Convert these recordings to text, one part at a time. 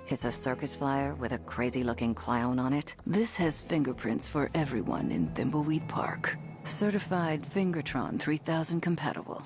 It's a circus flyer with a crazy-looking clown on it. This has fingerprints for everyone in Thimbleweed Park. Certified Fingertron 3000 compatible.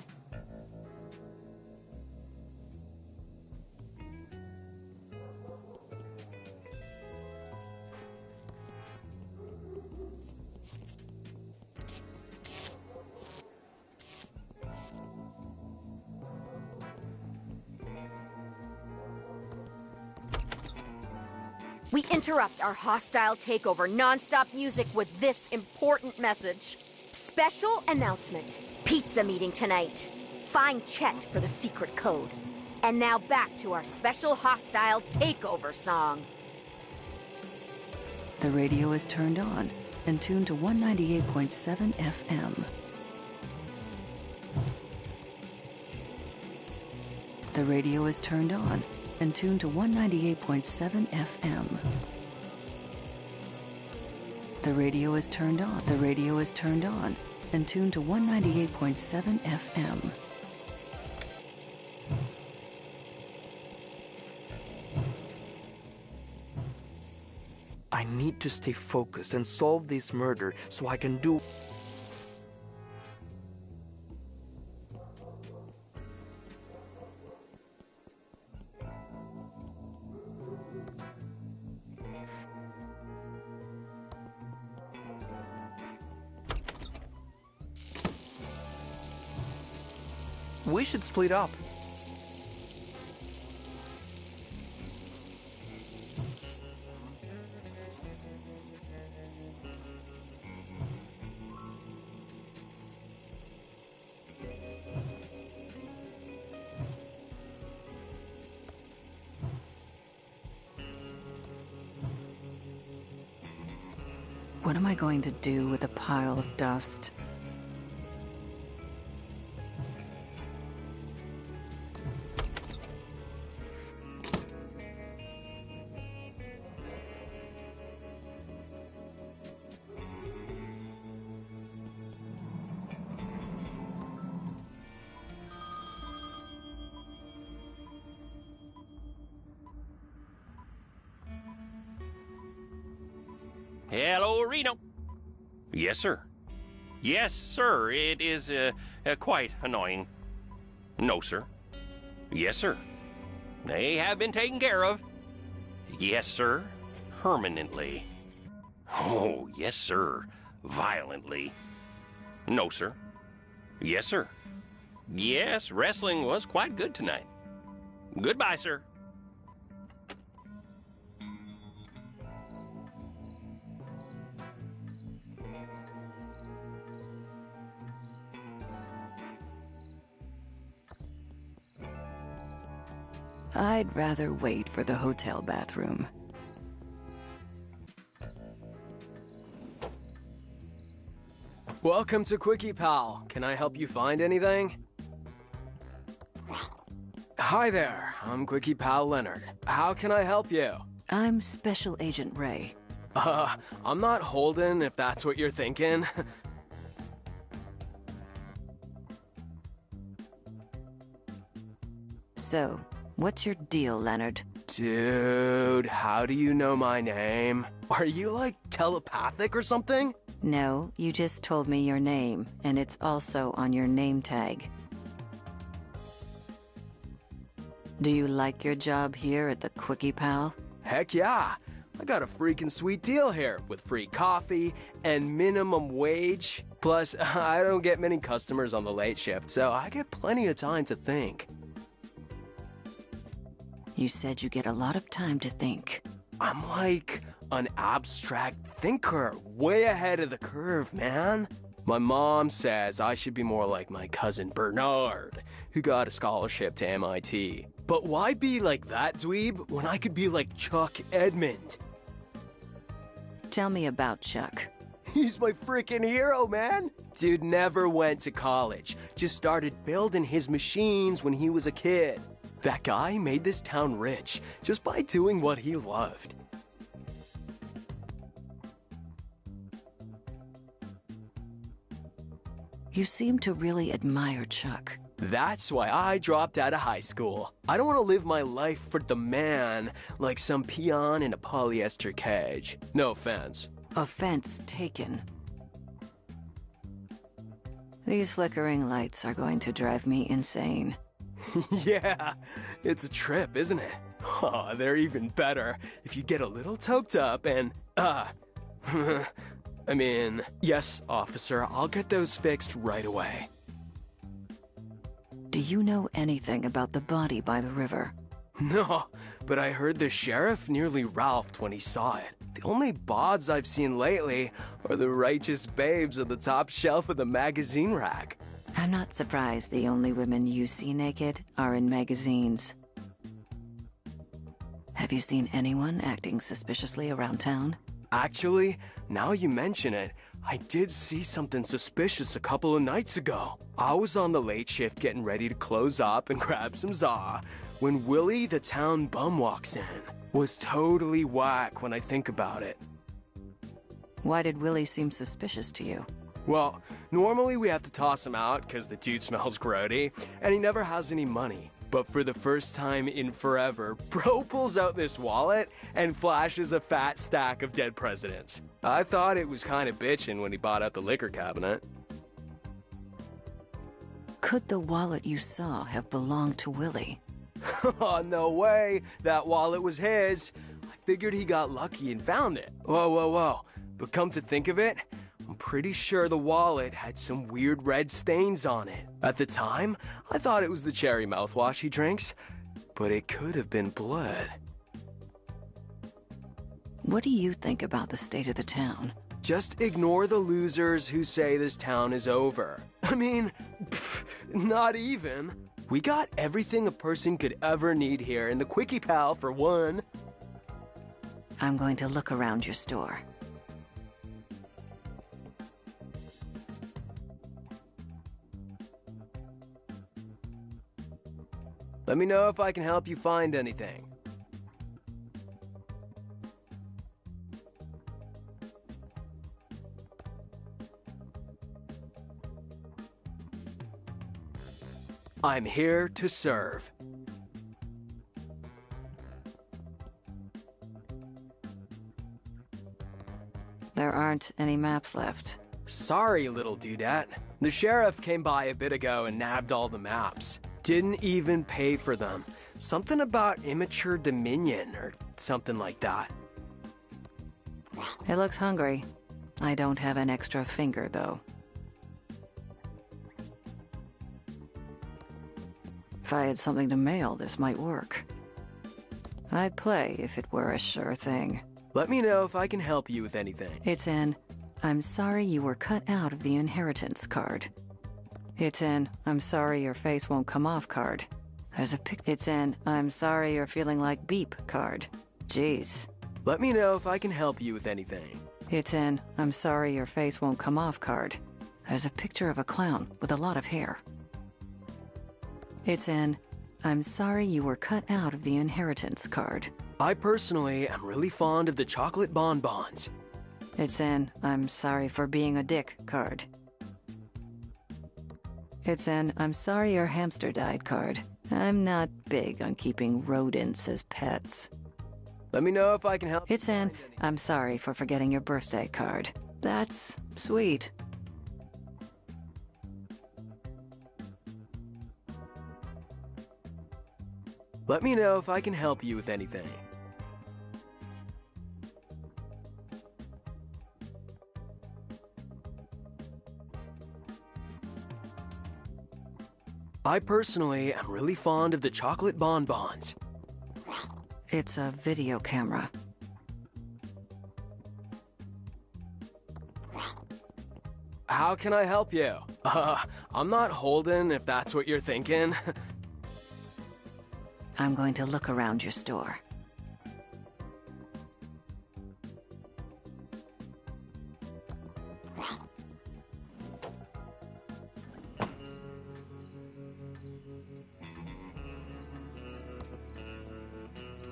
We interrupt our hostile takeover non-stop music with this important message. Special announcement. Pizza meeting tonight. Find Chet for the secret code. And now back to our special hostile takeover song. The radio is turned on and tuned to 198.7 FM. The radio is turned on and tuned to 198.7 FM. The radio is turned on. The radio is turned on and tuned to 198.7 FM. I need to stay focused and solve this murder so I can do... We should split up. What am I going to do with a pile of dust? Hello, Reno. Yes, sir. Yes, sir. It is quite annoying. No, sir. Yes, sir. They have been taken care of. Yes, sir. Permanently. Oh, yes, sir. Violently. No, sir. Yes, sir. Yes, wrestling was quite good tonight. Goodbye, sir. I'd rather wait for the hotel bathroom. Welcome to Quickie Pal. Can I help you find anything? Hi there, I'm Quickie Pal Leonard. How can I help you? I'm Special Agent Ray. I'm not Holden, if that's what you're thinking. So, what's your deal, Leonard? Dude, how do you know my name? Are you, like, telepathic or something? No, you just told me your name, and it's also on your name tag. Do you like your job here at the Quickie Pal? Heck yeah! I got a freaking sweet deal here, with free coffee and minimum wage. Plus, I don't get many customers on the late shift, so I get plenty of time to think. You said you get a lot of time to think. I'm like an abstract thinker, way ahead of the curve, man. My mom says I should be more like my cousin Bernard, who got a scholarship to MIT. But why be like that dweeb when I could be like Chuck Edmund? Tell me about Chuck. He's my freaking hero, man. Dude never went to college, just started building his machines when he was a kid. That guy made this town rich just by doing what he loved. You seem to really admire Chuck. That's why I dropped out of high school. I don't want to live my life for the man like some peon in a polyester cage. No offense. Offense taken. These flickering lights are going to drive me insane. Yeah, it's a trip, isn't it? Oh, they're even better if you get a little toked up and, I mean, yes, officer, I'll get those fixed right away. Do you know anything about the body by the river? No, but I heard the sheriff nearly ralphed when he saw it. The only bods I've seen lately are the righteous babes on the top shelf of the magazine rack. I'm not surprised the only women you see naked are in magazines. Have you seen anyone acting suspiciously around town? Actually, now you mention it, I did see something suspicious a couple of nights ago. I was on the late shift getting ready to close up and grab some za when Willie, the town bum, walks in. Was totally whack when I think about it. Why did Willie seem suspicious to you? Well, normally we have to toss him out because the dude smells grody, and he never has any money. But for the first time in forever, bro pulls out this wallet and flashes a fat stack of dead presidents. I thought it was kind of bitchin' when he bought out the liquor cabinet. Could the wallet you saw have belonged to Willie? Oh, no way. That wallet was his. I figured he got lucky and found it. Whoa, whoa, whoa. But come to think of it, I'm pretty sure the wallet had some weird red stains on it. At the time, I thought it was the cherry mouthwash he drinks, but it could have been blood. What do you think about the state of the town? Just ignore the losers who say this town is over. I mean, not even. We got everything a person could ever need here in the Quickie Pal for one. I'm going to look around your store. Let me know if I can help you find anything. I'm here to serve. There aren't any maps left. Sorry, little dudette. The sheriff came by a bit ago and nabbed all the maps. Didn't even pay for them. Something about immature dominion or something like that. It looks hungry. I don't have an extra finger, though. If I had something to mail, this might work. I'd play if it were a sure thing. Let me know if I can help you with anything. It's an "I'm sorry you were cut out of the inheritance" card. It's an "I'm sorry your face won't come off" card. It's an "I'm sorry you're feeling like beep" card. Jeez. Let me know if I can help you with anything. It's an "I'm sorry your face won't come off" card. There's a picture of a clown with a lot of hair. It's an "I'm sorry you were cut out of the inheritance" card. I personally am really fond of the chocolate bonbons. It's an "I'm sorry for being a dick" card. It's an "I'm sorry your hamster died" card. I'm not big on keeping rodents as pets. Let me know if I can help. It's an "I'm sorry for forgetting your birthday" card. That's sweet. Let me know if I can help you with anything. I personally am really fond of the chocolate bonbons. It's a video camera. How can I help you? I'm not holding, if that's what you're thinking. I'm going to look around your store.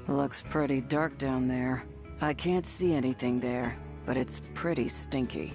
Looks pretty dark down there. I can't see anything there, but it's pretty stinky.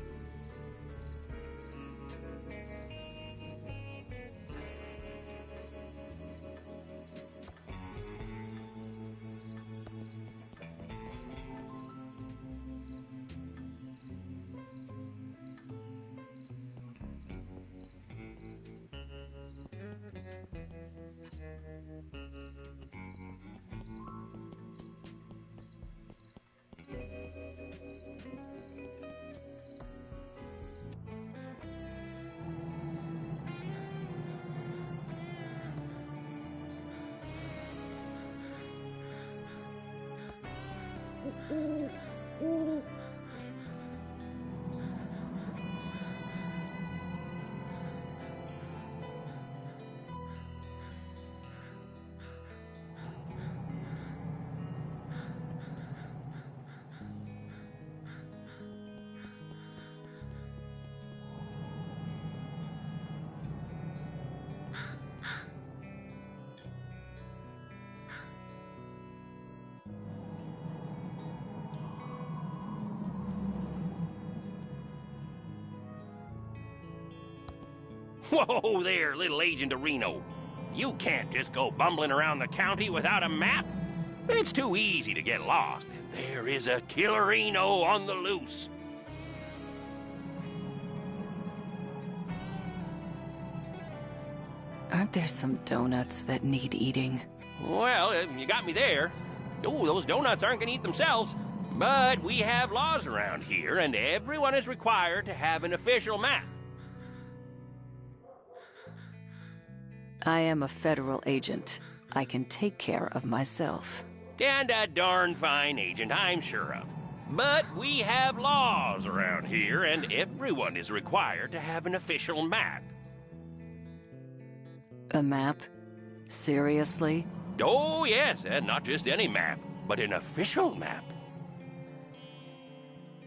Whoa there, little Agent Reno. You can't just go bumbling around the county without a map. It's too easy to get lost. There is a killerino on the loose. Aren't there some donuts that need eating? Well, you got me there. Oh, those donuts aren't gonna eat themselves. But we have laws around here, and everyone is required to have an official map. I am a federal agent. I can take care of myself. And a darn fine agent, I'm sure of. But we have laws around here, and everyone is required to have an official map. A map? Seriously? Oh, yes, and not just any map, but an official map.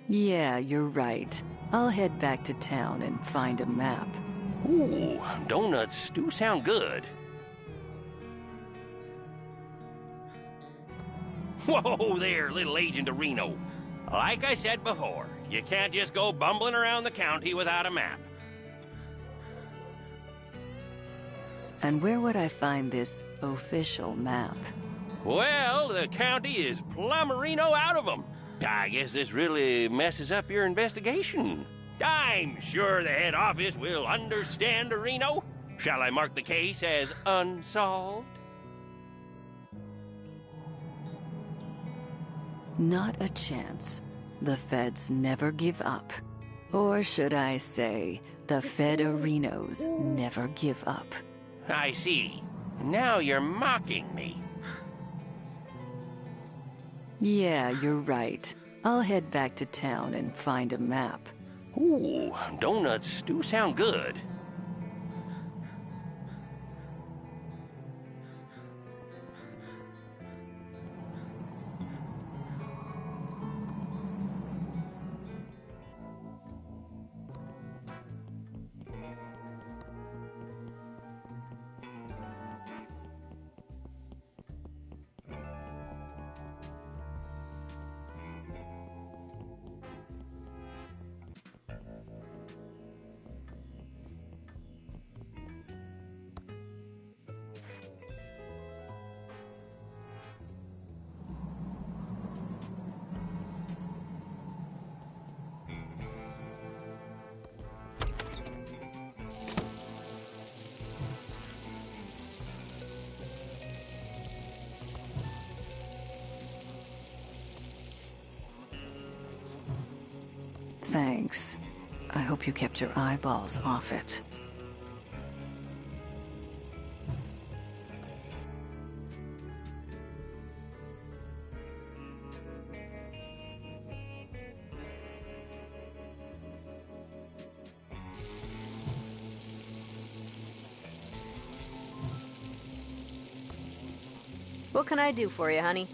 Yeah, you're right. I'll head back to town and find a map. Ooh, donuts do sound good. Whoa there, little Agent Reno. Like I said before, you can't just go bumbling around the county without a map. And where would I find this official map? Well, the county is plumberino out of them. I guess this really messes up your investigation. I'm sure the head office will understand, Reno. Shall I mark the case as unsolved? Not a chance. The feds never give up. Or should I say, the Federinos never give up. I see. Now you're mocking me. Yeah, you're right. I'll head back to town and find a map. Ooh, donuts do sound good. Thanks. I hope you kept your eyeballs off it. What can I do for you, honey?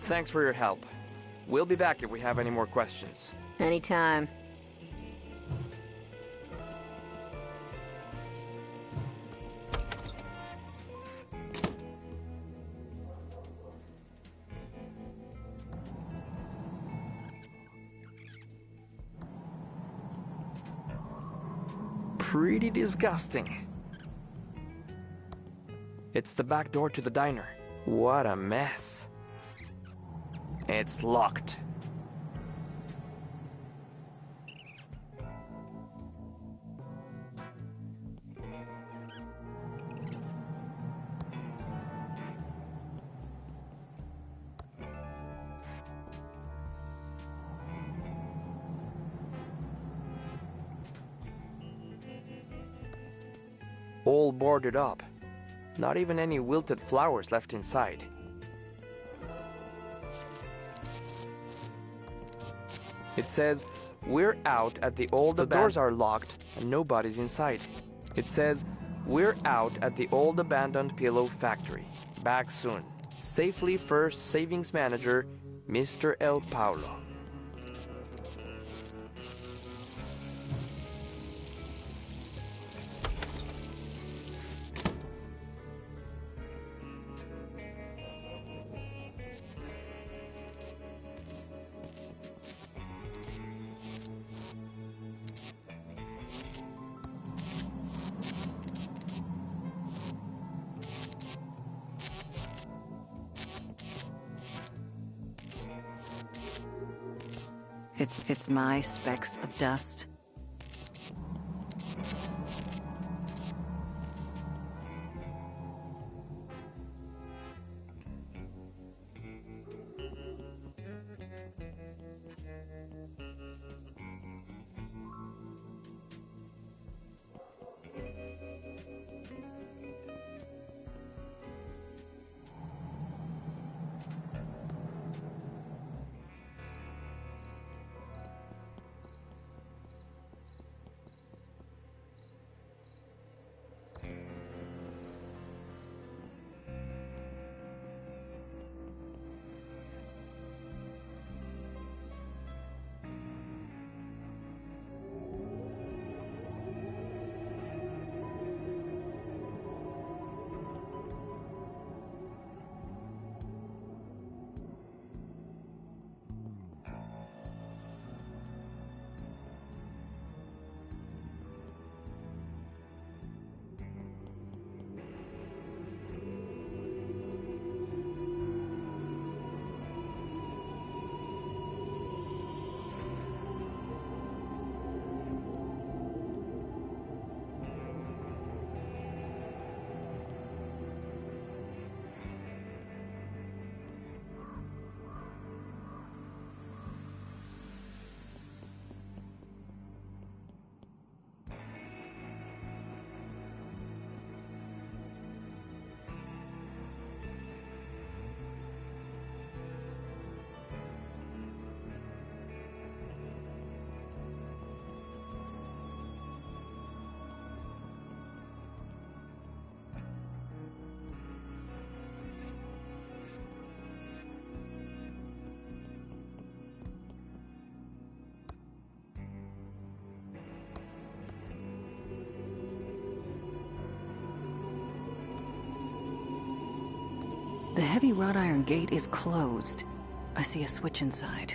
Thanks for your help. We'll be back if we have any more questions. Anytime. Pretty disgusting. It's the back door to the diner. What a mess. It's locked. All boarded up. Not even any wilted flowers left inside. It says, "We're out at the old The doors are locked and nobody's inside. It says, "We're out at the old abandoned pillow factory. Back soon. Safely First Savings Manager, Mr. El Paulo." It's my specks of dust. The heavy wrought iron gate is closed. I see a switch inside.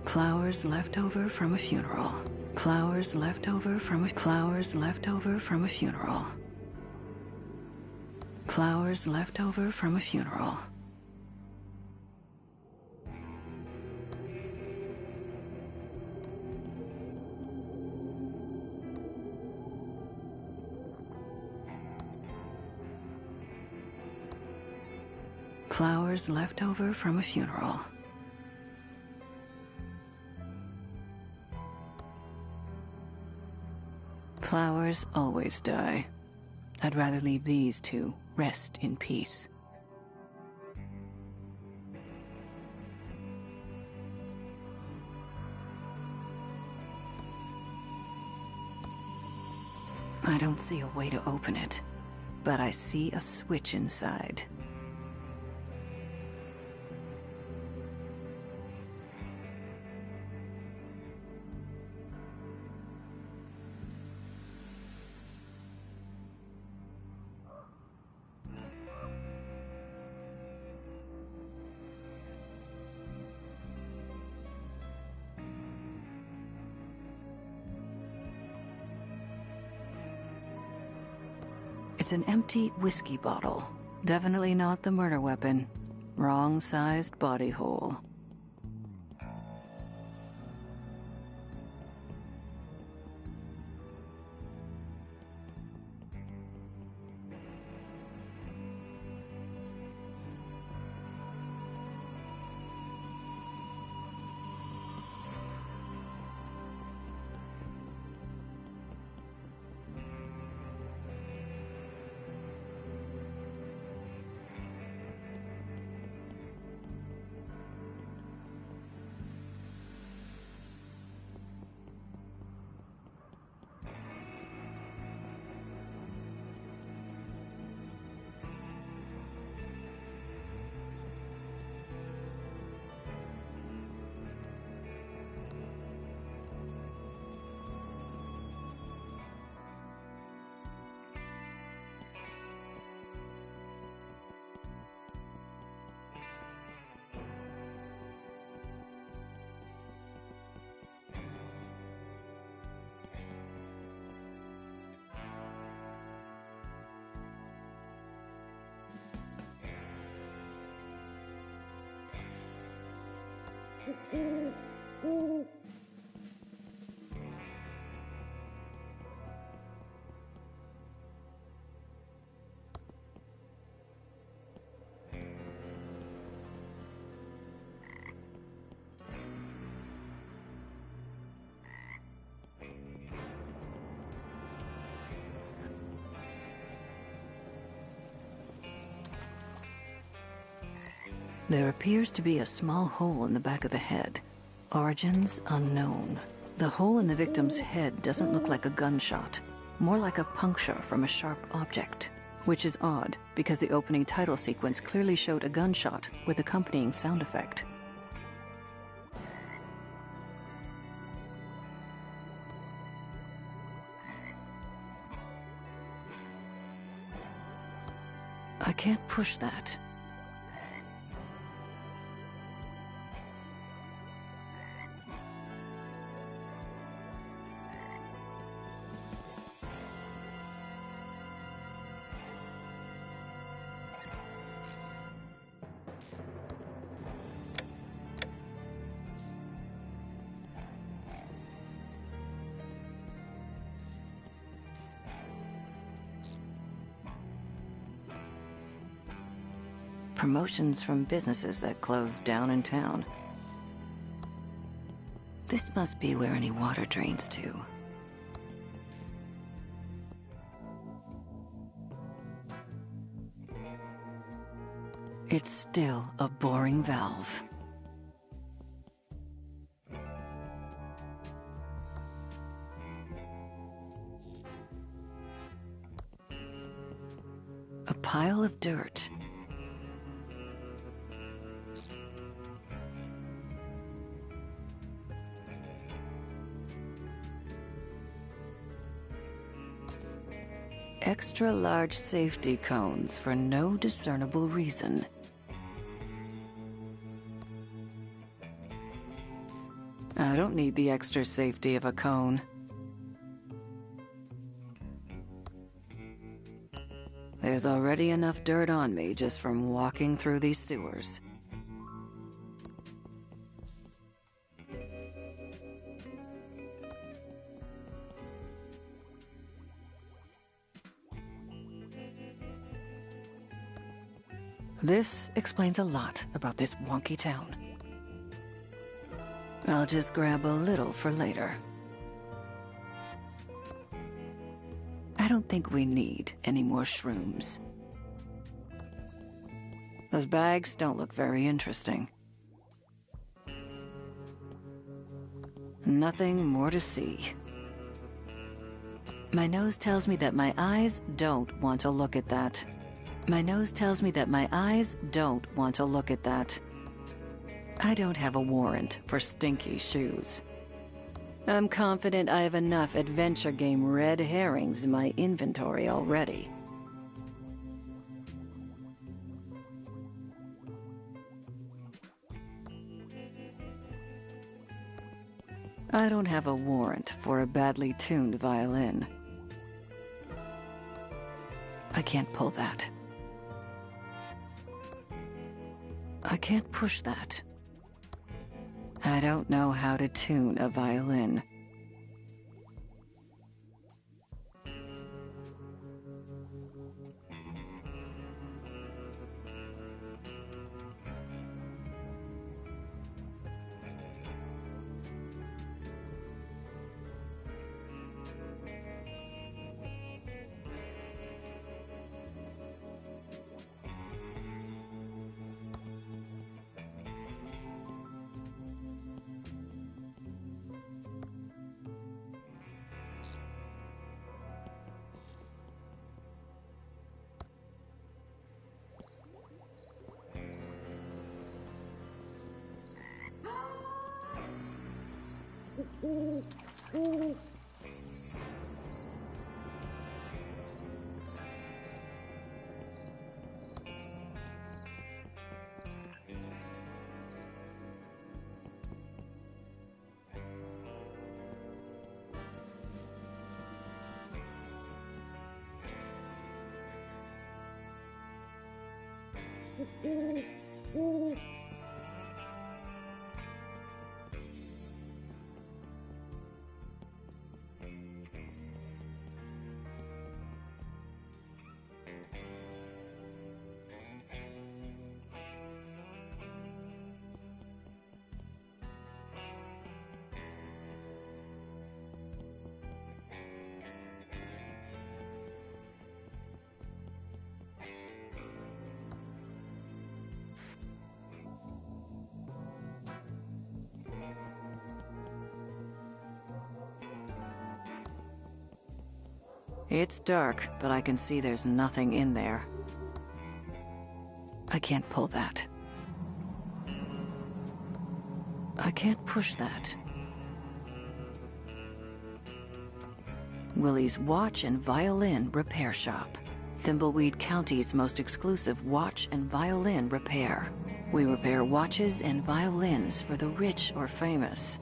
Flowers left over from a funeral. Flowers left over from a flowers left over from a funeral. Flowers left over from a funeral. Flowers left over from a funeral. Flowers always die. I'd rather leave these to rest in peace. I don't see a way to open it, but I see a switch inside. It's an empty whiskey bottle. Definitely not the murder weapon. Wrong-sized body hole. There appears to be a small hole in the back of the head. Origins unknown. The hole in the victim's head doesn't look like a gunshot, more like a puncture from a sharp object. Which is odd, because the opening title sequence clearly showed a gunshot with accompanying sound effect. I can't push that. Promotions from businesses that closed down in town. This must be where any water drains to. It's still a boring valve. A pile of dirt. Extra large safety cones for no discernible reason. I don't need the extra safety of a cone. There's already enough dirt on me just from walking through these sewers. This explains a lot about this wonky town. I'll just grab a little for later. I don't think we need any more shrooms. Those bags don't look very interesting. Nothing more to see. My nose tells me that my eyes don't want to look at that. My nose tells me that my eyes don't want to look at that. I don't have a warrant for stinky shoes. I'm confident I have enough adventure game red herrings in my inventory already. I don't have a warrant for a badly tuned violin. I can't pull that. I can't push that. I don't know how to tune a violin. It's dark, but I can see there's nothing in there. I can't pull that. I can't push that. Willie's Watch and Violin Repair Shop. Thimbleweed County's most exclusive watch and violin repair. We repair watches and violins for the rich or famous.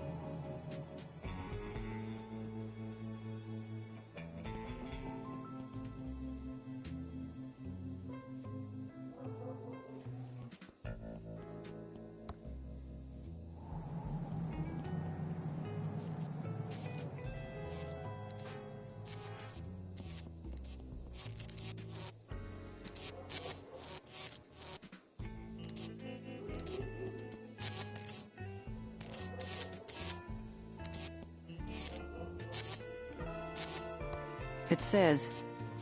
It says,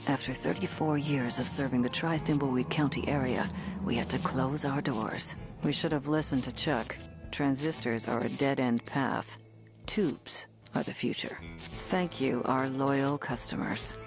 after 34 years of serving the Thimbleweed County area, we had to close our doors. We should have listened to Chuck. Transistors are a dead-end path. Tubes are the future. Thank you, our loyal customers.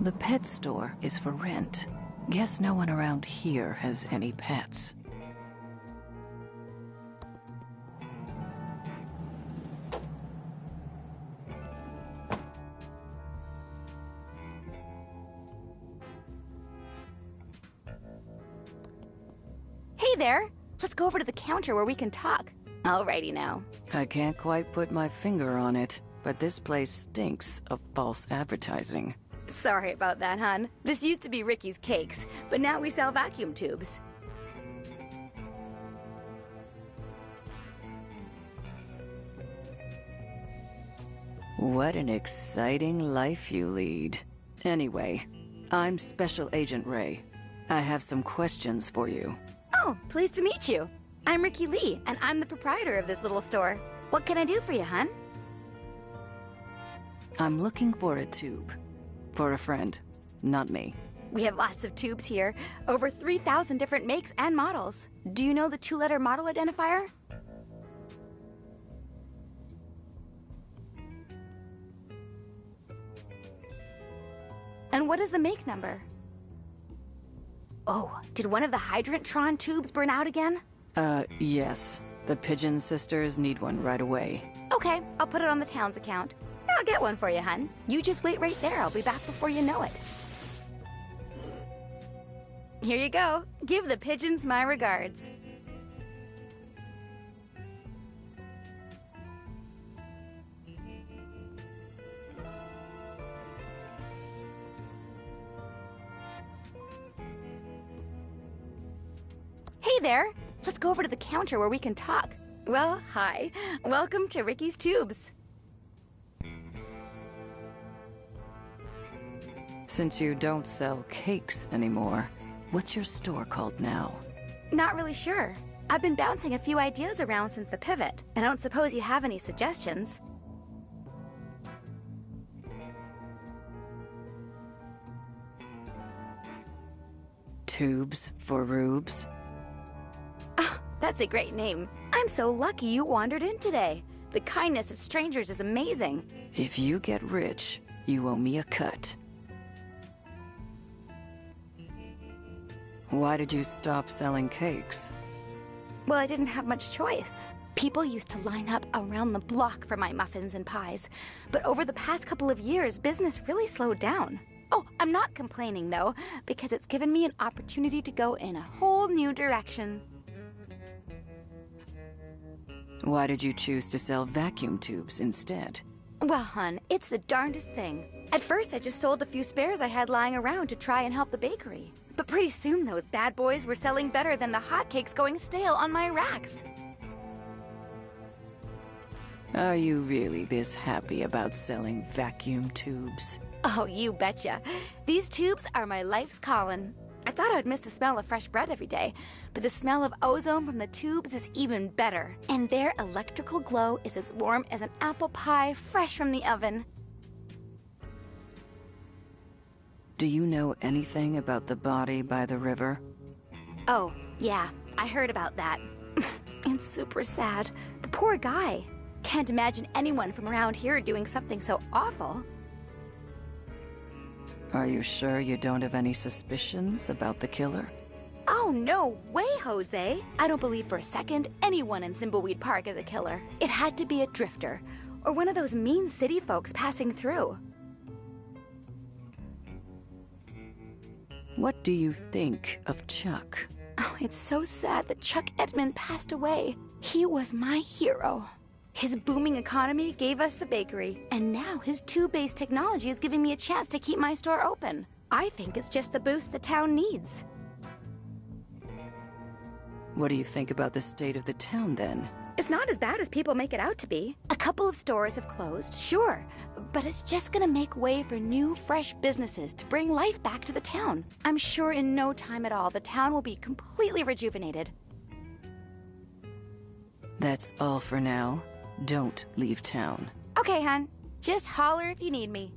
The pet store is for rent. Guess no one around here has any pets. Hey there! Let's go over to the counter where we can talk. Alrighty now. I can't quite put my finger on it, but this place stinks of false advertising. Sorry about that, hon. This used to be Ricky's Cakes, but now we sell vacuum tubes. What an exciting life you lead. Anyway, I'm Special Agent Ray. I have some questions for you. Oh, pleased to meet you. I'm Ricky Lee, and I'm the proprietor of this little store. What can I do for you, hon? I'm looking for a tube. For a friend, not me. We have lots of tubes here. Over 3,000 different makes and models. Do you know the 2-letter model identifier? And what is the make number? Oh, did one of the Hydrantron tubes burn out again? Yes. The Pigeon sisters need one right away. Okay, I'll put it on the town's account. I'll get one for you, hun. You just wait right there. I'll be back before you know it. Here you go. Give the pigeons my regards. Hey there! Let's go over to the counter where we can talk. Well, hi. Welcome to Ricky's Tubes. Since you don't sell cakes anymore, what's your store called now? Not really sure. I've been bouncing a few ideas around since the pivot. I don't suppose you have any suggestions. Tubes for rubes? Oh, that's a great name. I'm so lucky you wandered in today. The kindness of strangers is amazing. If you get rich, you owe me a cut. Why did you stop selling cakes? Well, I didn't have much choice. People used to line up around the block for my muffins and pies. But over the past couple of years, business really slowed down. Oh, I'm not complaining, though, because it's given me an opportunity to go in a whole new direction. Why did you choose to sell vacuum tubes instead? Well, hon, it's the darndest thing. At first, I just sold a few spares I had lying around to try and help the bakery. But pretty soon, those bad boys were selling better than the hotcakes going stale on my racks. Are you really this happy about selling vacuum tubes? Oh, you betcha. These tubes are my life's calling. I thought I would miss the smell of fresh bread every day, but the smell of ozone from the tubes is even better. And their electrical glow is as warm as an apple pie fresh from the oven. Do you know anything about the body by the river? Oh, yeah, I heard about that. It's super sad. The poor guy. Can't imagine anyone from around here doing something so awful. Are you sure you don't have any suspicions about the killer? Oh, no way, Jose. I don't believe for a second anyone in Thimbleweed Park is a killer. It had to be a drifter, or one of those mean city folks passing through. What do you think of Chuck? Oh, it's so sad that Chuck Edmund passed away. He was my hero. His booming economy gave us the bakery, and now his tube-based technology is giving me a chance to keep my store open. I think it's just the boost the town needs. What do you think about the state of the town, then? It's not as bad as people make it out to be. A couple of stores have closed, sure, but it's just gonna make way for new, fresh businesses to bring life back to the town. I'm sure in no time at all, the town will be completely rejuvenated. That's all for now. Don't leave town. Okay, hon. Just holler if you need me.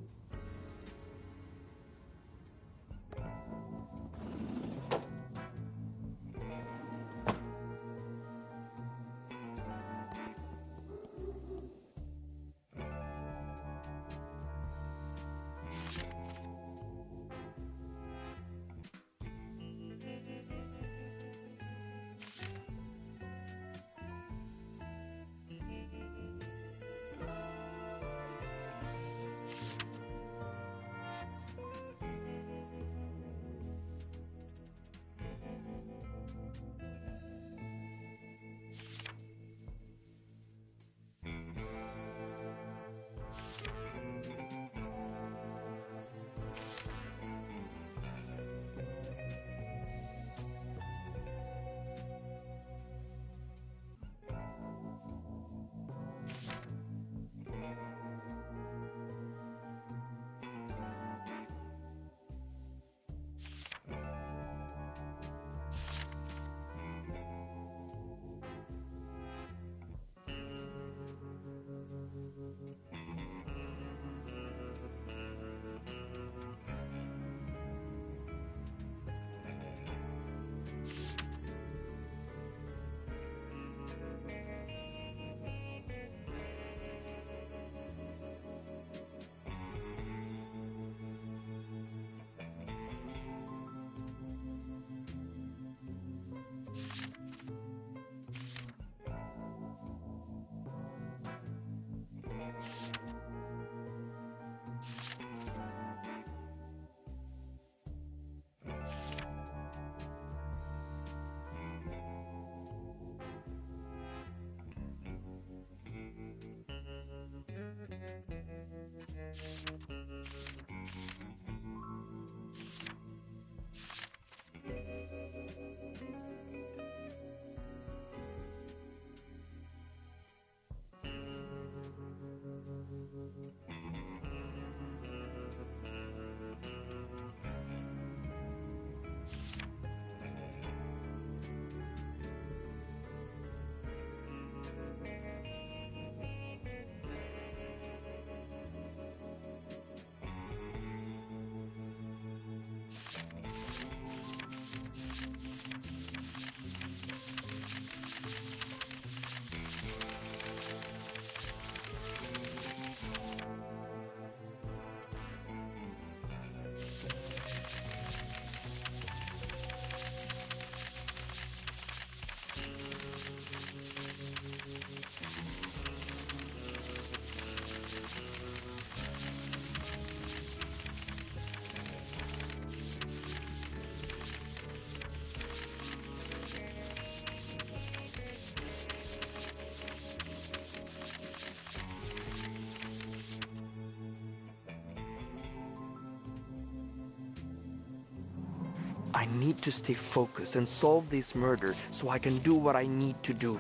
I need to stay focused and solve this murder so I can do what I need to do.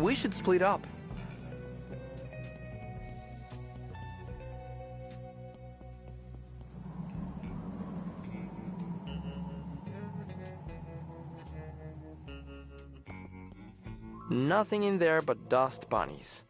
We should split up. Nothing in there but dust bunnies.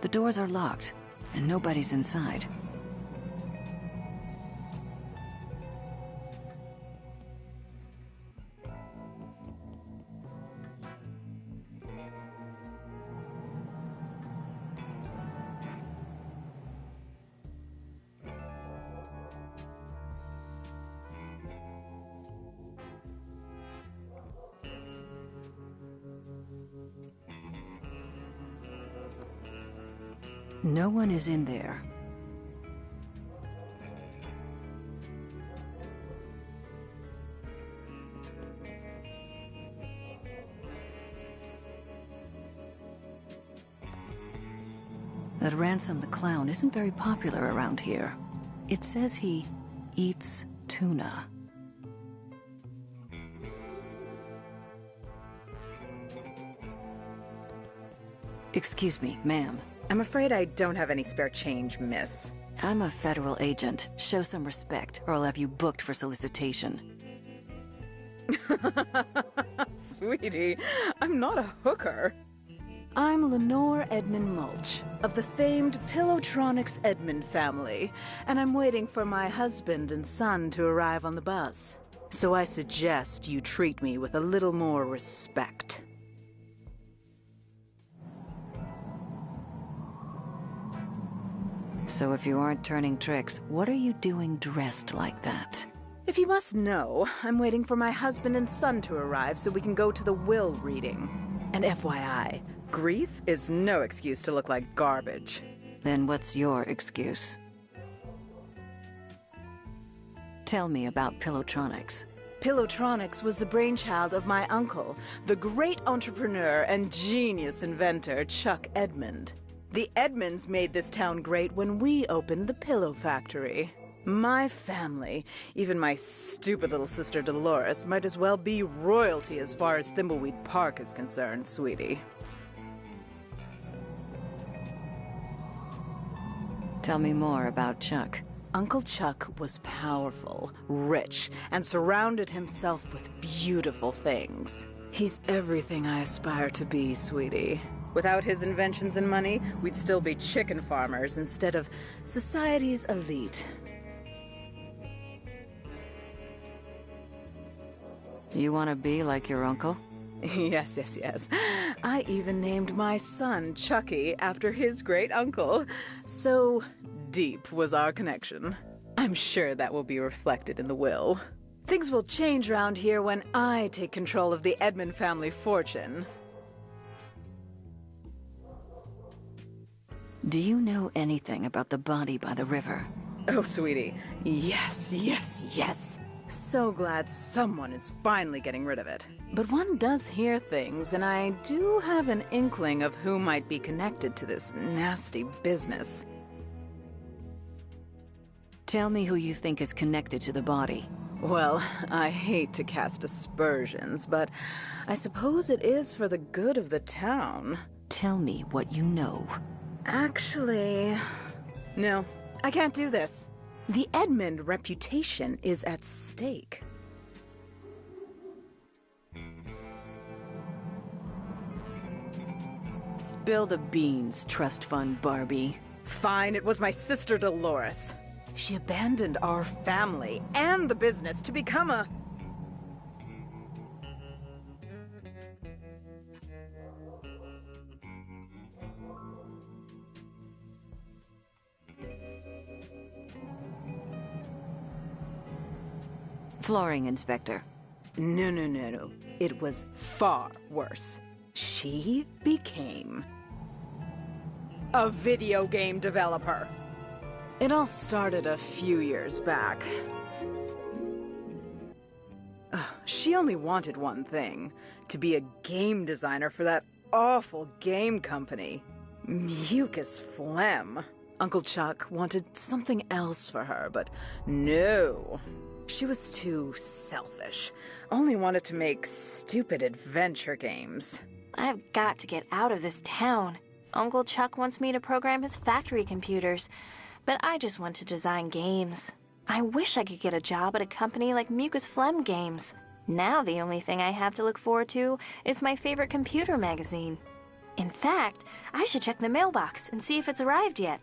The doors are locked, and nobody's inside. No one is in there. That Ransom the Clown isn't very popular around here. It says he eats tuna. Excuse me, ma'am. I'm afraid I don't have any spare change, miss. I'm a federal agent. Show some respect, or I'll have you booked for solicitation. Sweetie, I'm not a hooker. I'm Lenore Edmund Mulch, of the famed Pillowtronics Edmund family, and I'm waiting for my husband and son to arrive on the bus. So I suggest you treat me with a little more respect. So if you aren't turning tricks, what are you doing dressed like that? If you must know, I'm waiting for my husband and son to arrive so we can go to the will reading. And FYI, grief is no excuse to look like garbage. Then what's your excuse? Tell me about Pillowtronics. Pillowtronics was the brainchild of my uncle, the great entrepreneur and genius inventor Chuck Edmund. The Edmonds made this town great when we opened the Pillow Factory. My family, even my stupid little sister Dolores, might as well be royalty as far as Thimbleweed Park is concerned, sweetie. Tell me more about Chuck. Uncle Chuck was powerful, rich, and surrounded himself with beautiful things. He's everything I aspire to be, sweetie. Without his inventions and money, we'd still be chicken farmers instead of society's elite. You want to be like your uncle? Yes. I even named my son Chucky after his great uncle. So deep was our connection. I'm sure that will be reflected in the will. Things will change around here when I take control of the Edmund family fortune. Do you know anything about the body by the river? Oh, sweetie. Yes. So glad someone is finally getting rid of it. But one does hear things, and I do have an inkling of who might be connected to this nasty business. Tell me who you think is connected to the body. Well, I hate to cast aspersions, but I suppose it is for the good of the town. Tell me what you know. Actually, no, I can't do this. The Edmund reputation is at stake. Spill the beans, trust fund Barbie. Fine, it was my sister Dolores. She abandoned our family and the business to become a... Flooring inspector. No. It was far worse. She became a video game developer. It all started a few years back. She only wanted one thing, to be a game designer for that awful game company. Mucus Phlegm. Uncle Chuck wanted something else for her, but no. She was too selfish. Only wanted to make stupid adventure games. I've got to get out of this town. Uncle Chuck wants me to program his factory computers, but I just want to design games. I wish I could get a job at a company like Mucus Phlegm Games. Now the only thing I have to look forward to is my favorite computer magazine. In fact, I should check the mailbox and see if it's arrived yet.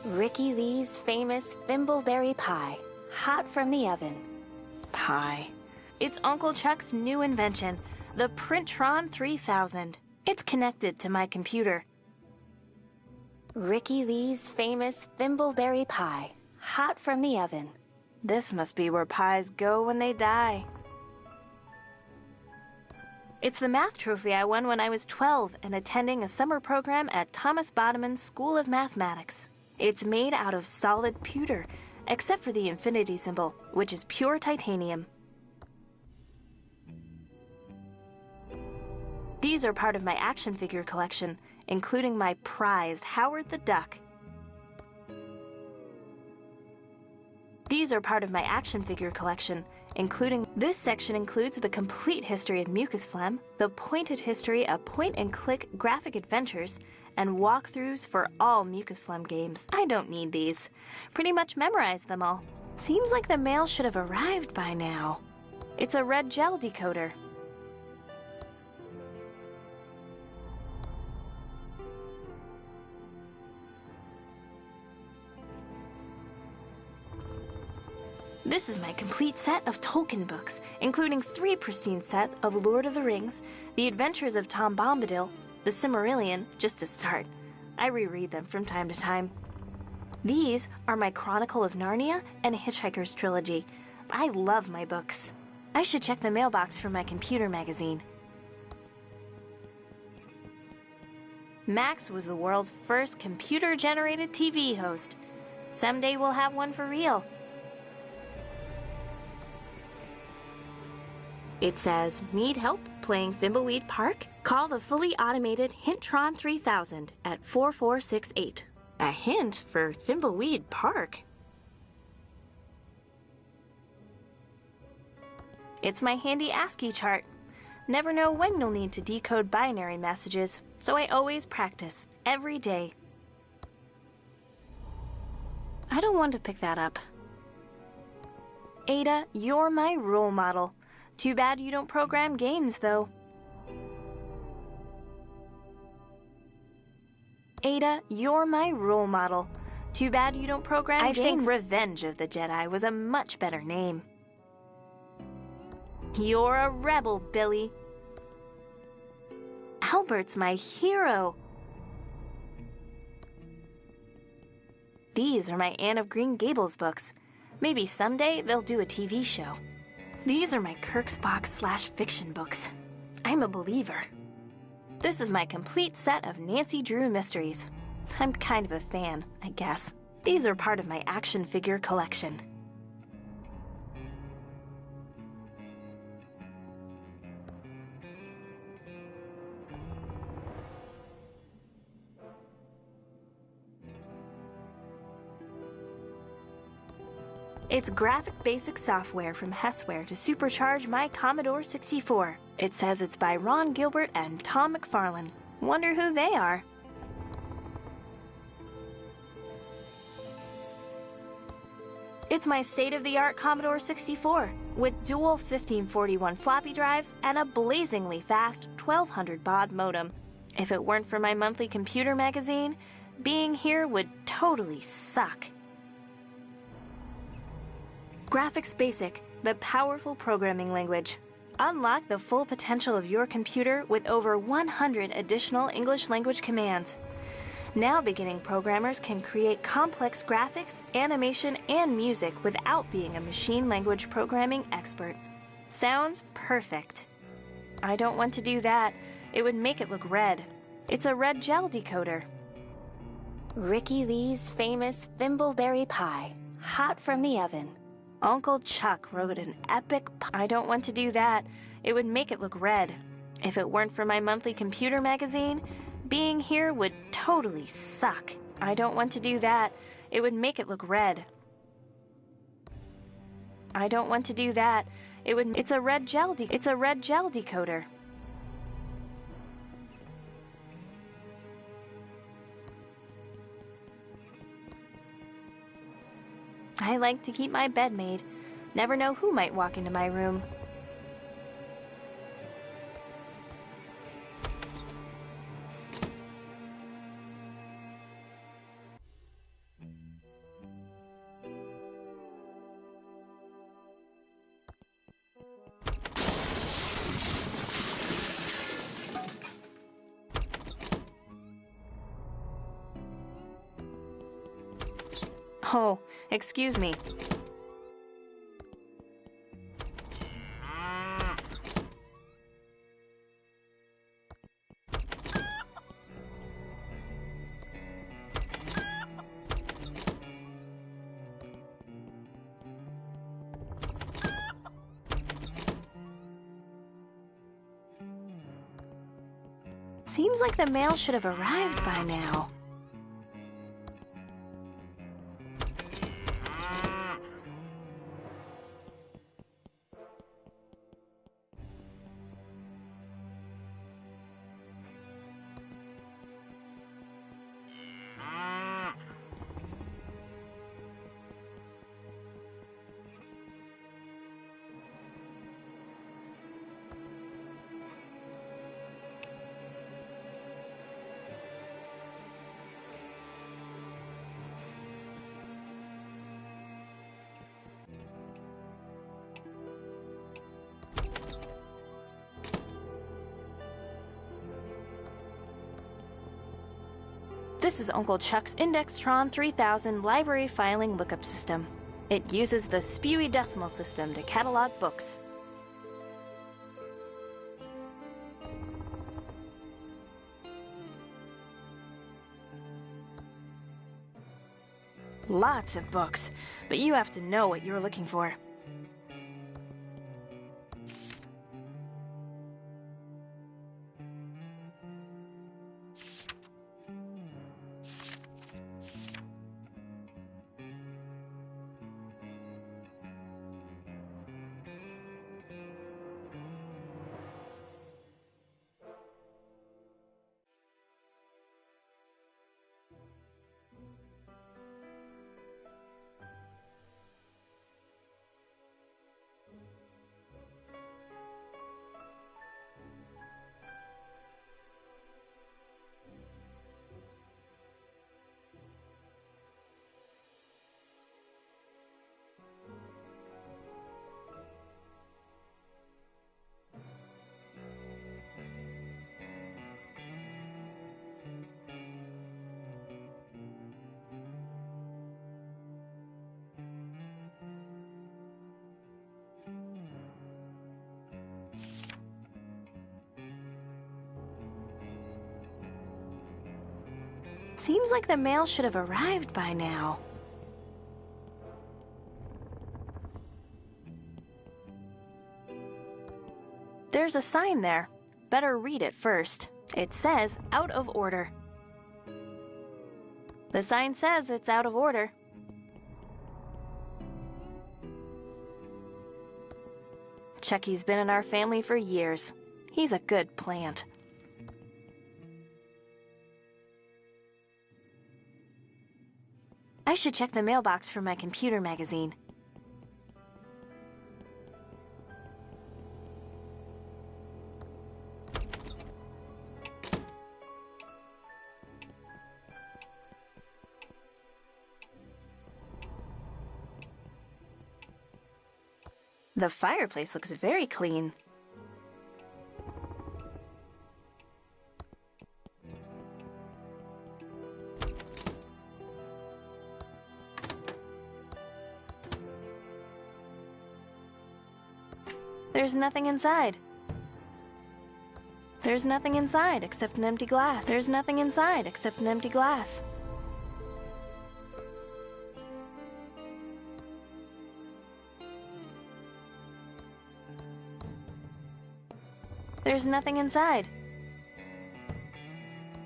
Ricky Lee's famous thimbleberry pie, hot from the oven. Pie. It's Uncle Chuck's new invention, the Printron 3000. It's connected to my computer. Ricky Lee's famous thimbleberry pie, hot from the oven. This must be where pies go when they die. It's the math trophy I won when I was 12 and attending a summer program at Thomas Bodeman's School of Mathematics. It's made out of solid pewter, except for the infinity symbol, which is pure titanium. These are part of my action figure collection, including my prized Howard the Duck. These are part of my action figure collection, including... This section includes the complete history of Mucus Phlegm, the pointed history of point-and-click graphic adventures, and walkthroughs for all Mucus Phlegm games. I don't need these. Pretty much memorized them all. Seems like the mail should have arrived by now. It's a red gel decoder. This is my complete set of Tolkien books, including 3 pristine sets of Lord of the Rings, The Adventures of Tom Bombadil, The Silmarillion, just to start. I reread them from time to time. These are my Chronicle of Narnia and Hitchhiker's Trilogy. I love my books. I should check the mailbox for my computer magazine. Max was the world's first computer-generated TV host. Someday we'll have one for real. It says, need help playing Thimbleweed Park? Call the fully automated Hintron 3000 at 4468. A hint for Thimbleweed Park? It's my handy ASCII chart. Never know when you'll need to decode binary messages, so I always practice, every day. I don't want to pick that up. Ada, you're my role model. Too bad you don't program games, though. Ada, you're my role model. Too bad you don't program games. I think Revenge of the Jedi was a much better name. You're a rebel, Billy. Albert's my hero. These are my Anne of Green Gables books. Maybe someday they'll do a TV show. These are my Kirksbox/fiction books. I'm a believer. This is my complete set of Nancy Drew mysteries. I'm kind of a fan, I guess. These are part of my action figure collection. It's graphic basic software from Hessware to supercharge my Commodore 64. It says it's by Ron Gilbert and Tom McFarlane. Wonder who they are. It's my state-of-the-art Commodore 64. with dual 1541 floppy drives and a blazingly fast 1200 baud modem. If it weren't for my monthly computer magazine, being here would totally suck. Graphics Basic, the powerful programming language. Unlock the full potential of your computer with over 100 additional English language commands. Now beginning programmers can create complex graphics, animation, and music without being a machine language programming expert. Sounds perfect. I don't want to do that. It would make it look red. It's a red gel decoder. Ricky Lee's famous thimbleberry pie, hot from the oven. Uncle Chuck wrote an epic I don't want to do that. It would make it look red. If it weren't for my monthly computer magazine, being here would totally suck. I don't want to do that. It would make it look red. I don't want to do that. It's a red gel decoder. I like to keep my bed made. Never know who might walk into my room. Oh, excuse me. Seems like the mail should have arrived by now. This is Uncle Chuck's Indextron 3000 library filing lookup system. It uses the Spewy Decimal System to catalog books. Lots of books, but you have to know what you're looking for. Seems like the mail should have arrived by now. There's a sign there. Better read it first. It says, out of order. The sign says it's out of order. Chucky's been in our family for years. He's a good plant. I should check the mailbox for my computer magazine. The fireplace looks very clean. There's nothing inside. There's nothing inside except an empty glass. There's nothing inside except an empty glass. There's nothing inside.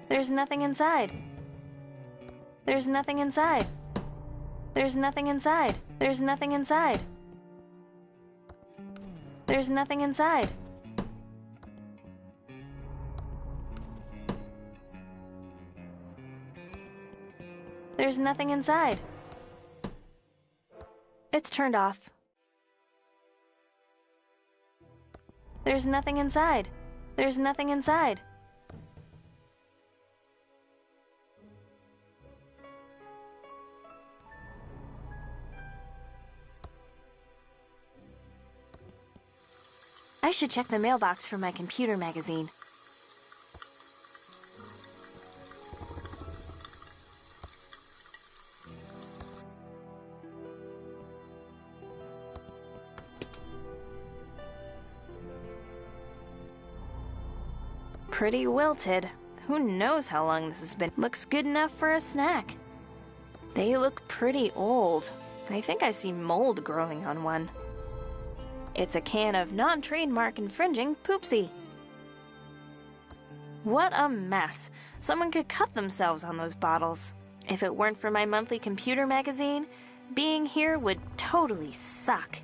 There's nothing inside. There's nothing inside. There's nothing inside. There's nothing inside. There's nothing inside. There's nothing inside. It's turned off. There's nothing inside. There's nothing inside. I should check the mailbox for my computer magazine. Pretty wilted. Who knows how long this has been? Looks good enough for a snack. They look pretty old. I think I see mold growing on one. It's a can of non-trademark infringing Poopsie. What a mess. Someone could cut themselves on those bottles. If it weren't for my monthly computer magazine, being here would totally suck.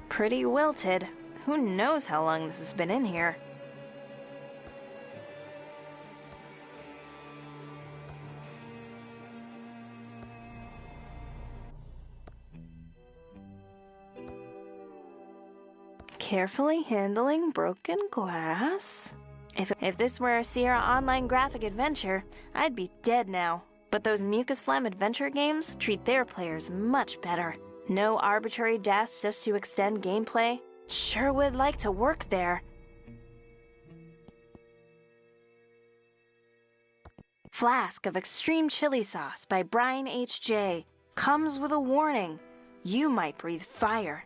Pretty wilted. Who knows how long this has been in here? Carefully handling broken glass. If this were a Sierra Online graphic adventure, I'd be dead now. But those Mucus Phlegm adventure games treat their players much better. No arbitrary deaths just to extend gameplay. Sure would like to work there. Flask of Extreme Chili Sauce by Brian H.J. Comes with a warning. You might breathe fire.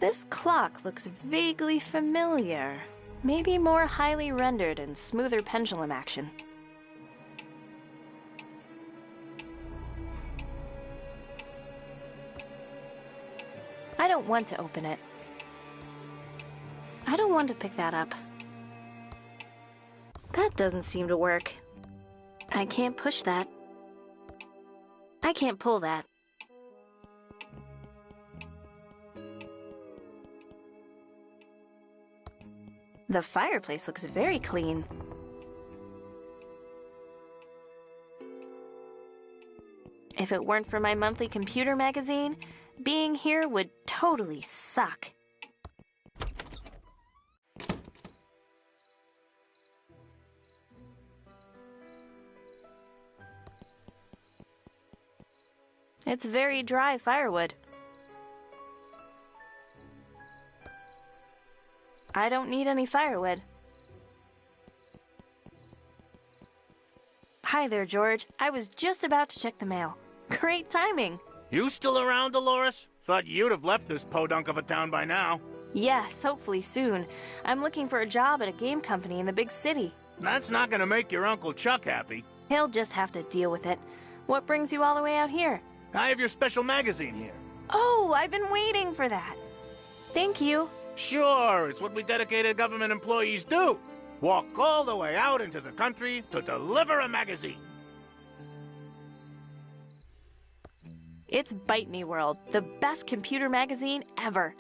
This clock looks vaguely familiar. Maybe more highly rendered and smoother pendulum action. I don't want to open it. I don't want to pick that up. That doesn't seem to work. I can't push that. I can't pull that. The fireplace looks very clean. If it weren't for my monthly computer magazine, being here would totally suck. It's very dry firewood. I don't need any firewood. Hi there, George. I was just about to check the mail. Great timing. You still around, Dolores? Thought you'd have left this podunk of a town by now. Yes, hopefully soon. I'm looking for a job at a game company in the big city. That's not gonna make your Uncle Chuck happy. He'll just have to deal with it. What brings you all the way out here? I have your special magazine here. Oh, I've been waiting for that. Thank you. Sure, it's what we dedicated government employees do. Walk all the way out into the country to deliver a magazine. It's Bite Me World, the best computer magazine ever.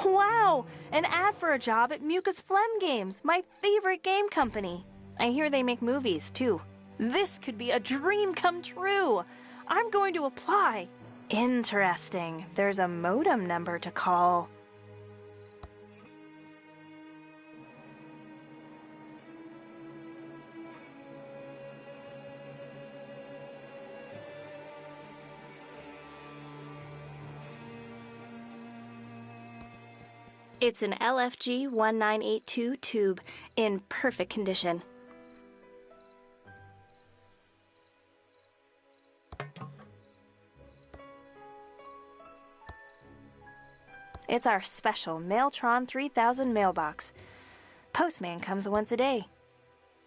Wow! An ad for a job at Mucus Phlegm Games, my favorite game company. I hear they make movies, too. This could be a dream come true. I'm going to apply. Interesting. There's a modem number to call. It's an LFG 1982 tube in perfect condition. It's our special Mailtron 3000 mailbox. Postman comes once a day.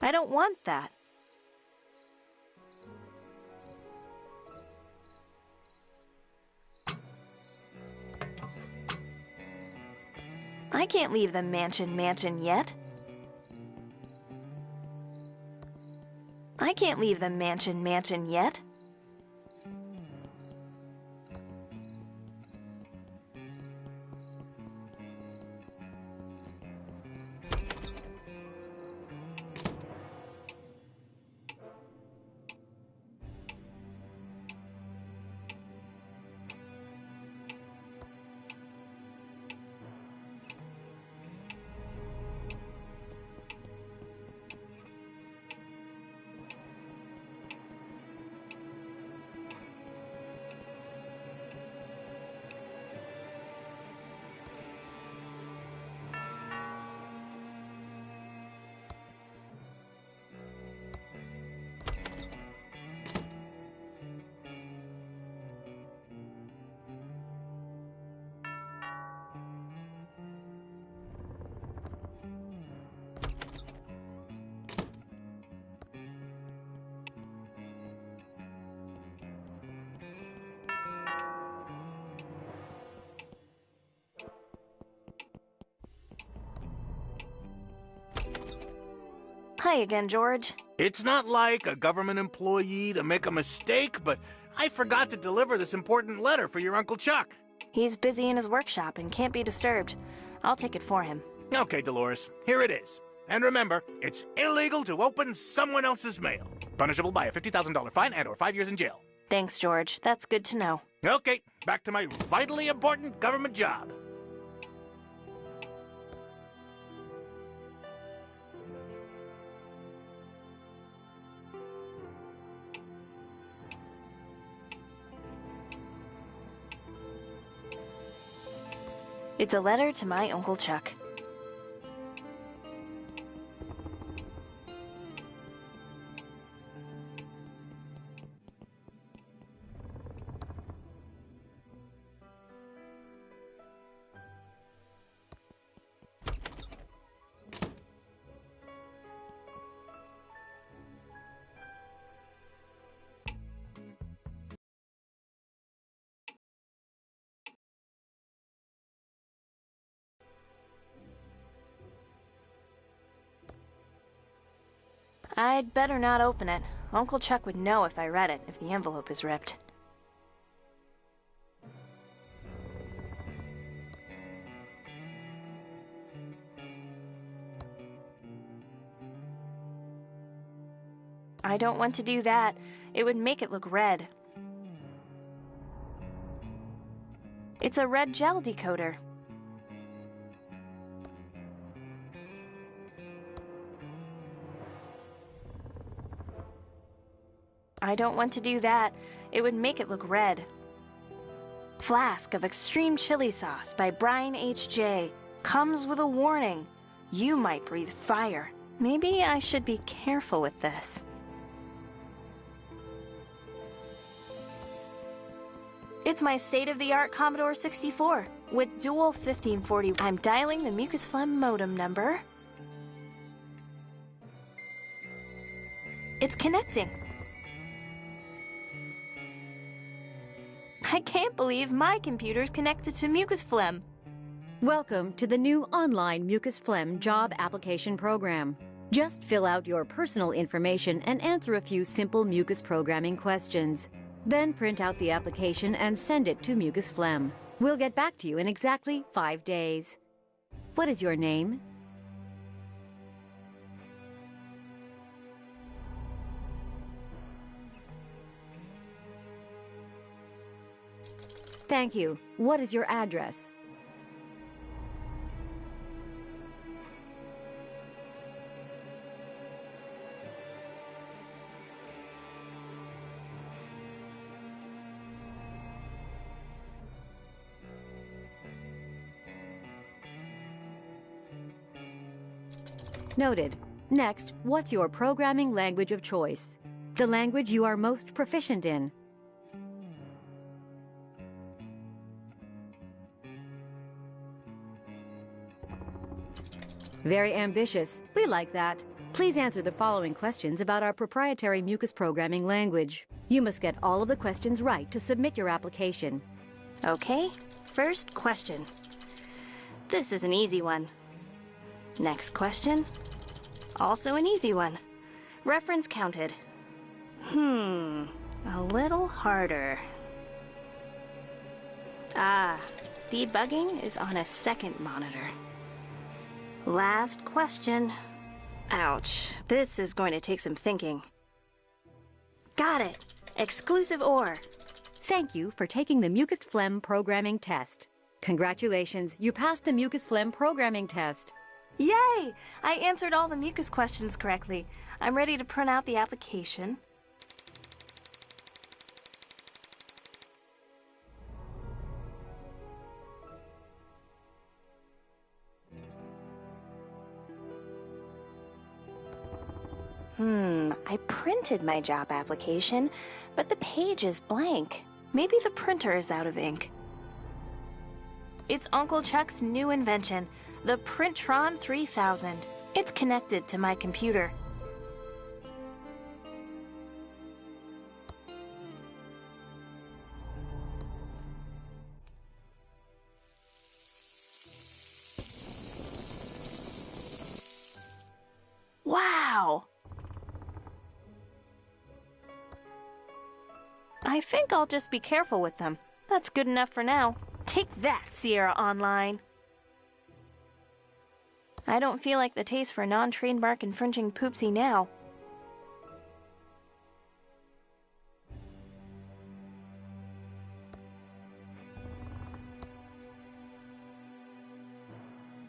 I don't want that. I can't leave the mansion yet. I can't leave the mansion yet. Hi again, George. It's not like a government employee to make a mistake, but I forgot to deliver this important letter for your Uncle Chuck. He's busy in his workshop and can't be disturbed. I'll take it for him. Okay, Dolores, here it is. And remember, it's illegal to open someone else's mail. Punishable by a $50,000 fine and/or 5 years in jail. Thanks, George. That's good to know. Okay, back to my vitally important government job. It's a letter to my Uncle Chuck. I'd better not open it. Uncle Chuck would know if I read it, if the envelope is ripped. I don't want to do that. It would make it look red. It's a red gel decoder. I don't want to do that. It would make it look red. Flask of Extreme Chili Sauce by Brian H.J. comes with a warning. You might breathe fire. Maybe I should be careful with this. It's my state-of-the-art Commodore 64 with dual 1540. I'm dialing the mucus phlegm modem number. It's connecting. I can't believe my computer's connected to mucus phlegm. Welcome to the new online mucus phlegm job application program. Just fill out your personal information and answer a few simple mucus programming questions. Then print out the application and send it to mucus phlegm. We'll get back to you in exactly 5 days. What is your name? Thank you. What is your address? Noted. Next, what's your programming language of choice? The language you are most proficient in. Very ambitious. We like that. Please answer the following questions about our proprietary mucus programming language. You must get all of the questions right to submit your application. Okay, first question. This is an easy one. Next question. Also an easy one. Reference counted. A little harder. Debugging is on a second monitor. Last question. Ouch, this is going to take some thinking. Got it. Exclusive OR. Thank you for taking the mucus phlegm programming test. Congratulations, you passed the mucus phlegm programming test. Yay! I answered all the mucus questions correctly. I'm ready to print out the application. I printed my job application, but the page is blank. Maybe the printer is out of ink. It's Uncle Chuck's new invention, the Printron 3000. It's connected to my computer. Wow! I think I'll just be careful with them. That's good enough for now. Take that, Sierra Online! I don't feel like the taste for non-trademark infringing poopsie now.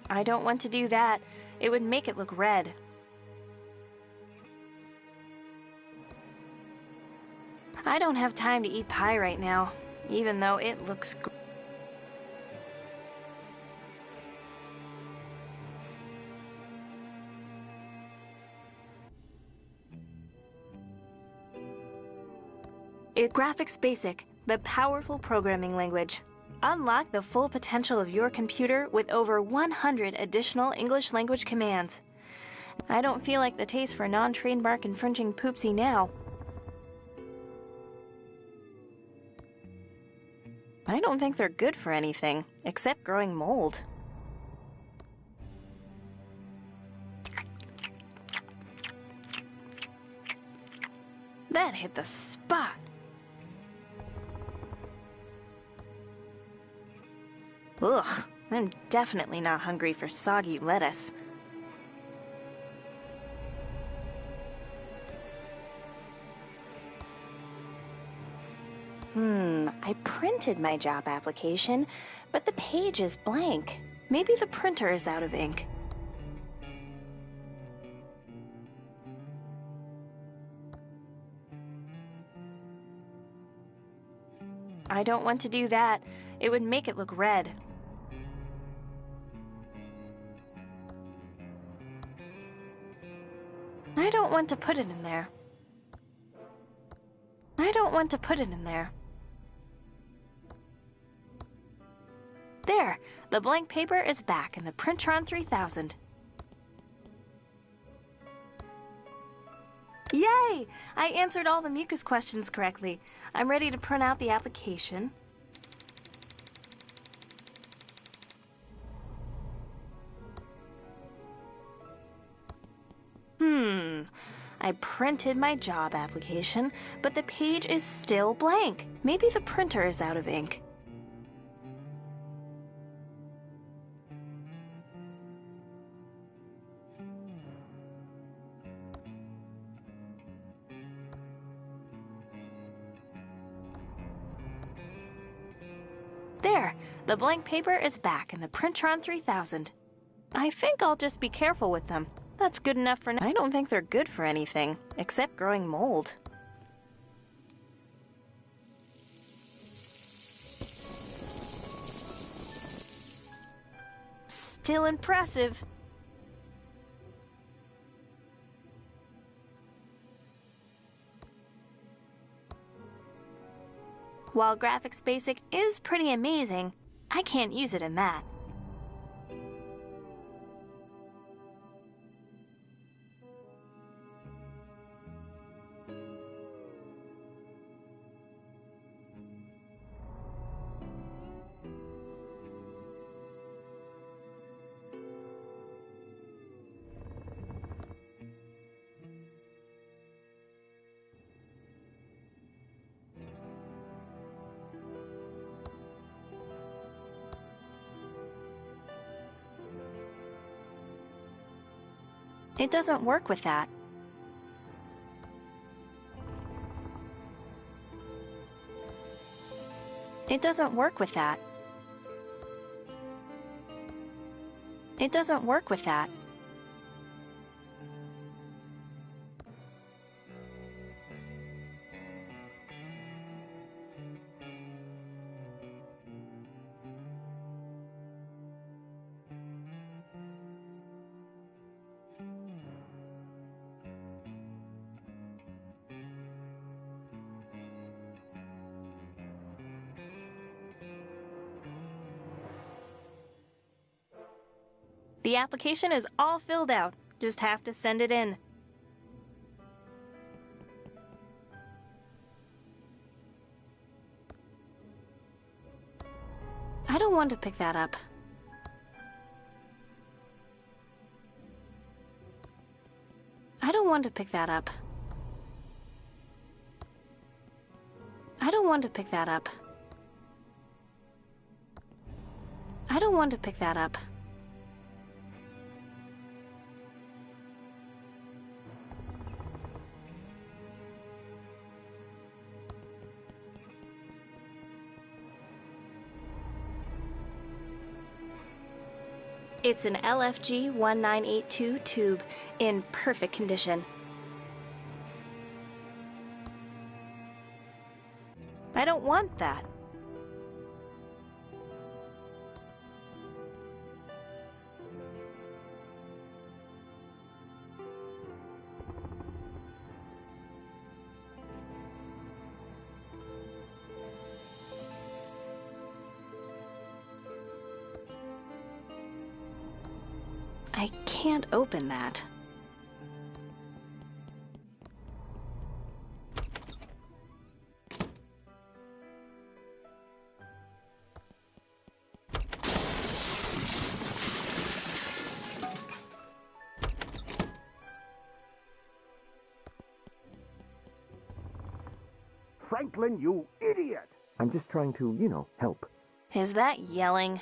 I don't want to do that. It would make it look red. I don't have time to eat pie right now, even though it looks great. It's Graphics Basic, the powerful programming language. Unlock the full potential of your computer with over 100 additional English language commands. I don't feel like the taste for non-trademark infringing poopsie now. I don't think they're good for anything, except growing mold. That hit the spot. Ugh, I'm definitely not hungry for soggy lettuce. I printed my job application, but the page is blank. Maybe the printer is out of ink. I don't want to do that. It would make it look red. I don't want to put it in there. I don't want to put it in there. There! The blank paper is back in the Printron 3000. Yay! I answered all the mucus questions correctly. I'm ready to print out the application. I printed my job application, but the page is still blank. Maybe the printer is out of ink. There, the blank paper is back in the Printron 3000. I think I'll just be careful with them. That's good enough for now. I don't think they're good for anything, except growing mold. Still impressive. While Graphics Basic is pretty amazing, I can't use it in that. It doesn't work with that. It doesn't work with that. It doesn't work with that. The application is all filled out. Just have to send it in. I don't want to pick that up. I don't want to pick that up. I don't want to pick that up. I don't want to pick that up. It's an LFG 1982 tube in perfect condition. I don't want that. I can't open that. Franklin, you idiot! I'm just trying to, help. Is that yelling?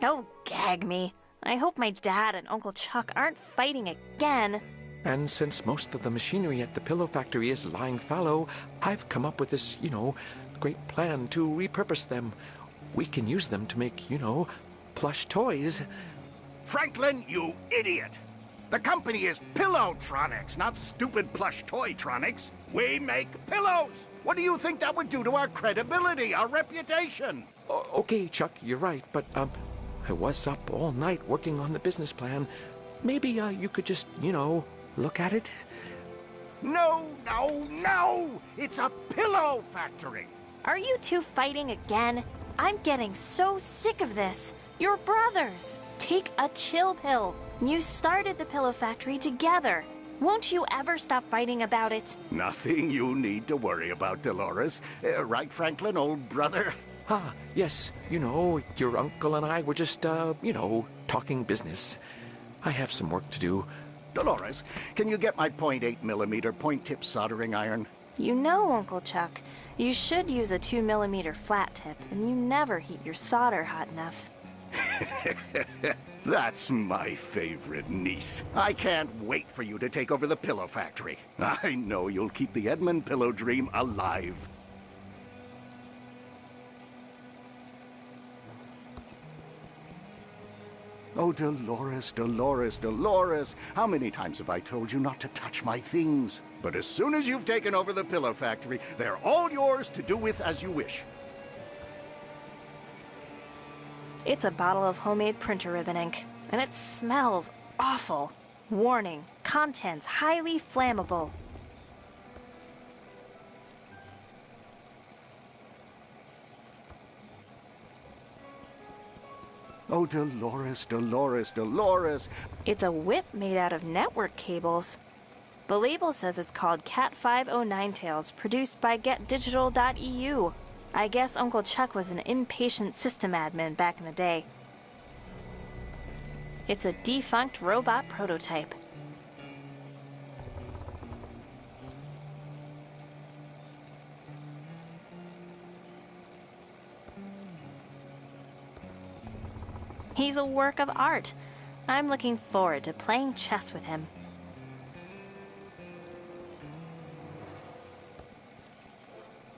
Oh, gag me. I hope my dad and Uncle Chuck aren't fighting again. And since most of the machinery at the pillow factory is lying fallow, I've come up with this, great plan to repurpose them. We can use them to make, plush toys. Franklin, you idiot! The company is Pillowtronics, not stupid plush toytronics. We make pillows! What do you think that would do to our credibility, our reputation? Okay, Chuck, you're right, but, I was up all night working on the business plan. Maybe, you could just, look at it? No, no, no! It's a pillow factory! Are you two fighting again? I'm getting so sick of this. You're brothers. Take a chill pill. You started the pillow factory together. Won't you ever stop fighting about it? Nothing you need to worry about, Dolores. Right, Franklin, old brother? Ah, yes, your uncle and I were just, talking business. I have some work to do. Dolores, can you get my .8mm point-tip soldering iron? You know, Uncle Chuck, you should use a 2mm flat tip, and you never heat your solder hot enough. That's my favorite niece. I can't wait for you to take over the pillow factory. I know you'll keep the Edmund pillow dream alive. Oh, Dolores, Dolores, Dolores. How many times have I told you not to touch my things? But as soon as you've taken over the pillow factory, they're all yours to do with as you wish. It's a bottle of homemade printer ribbon ink, and it smells awful. Warning, contents highly flammable. Oh, Dolores, Dolores, Dolores. It's a whip made out of network cables. The label says it's called Cat 509 Tails, produced by GetDigital.eu. I guess Uncle Chuck was an impatient system admin back in the day. It's a defunct robot prototype. He's a work of art. I'm looking forward to playing chess with him.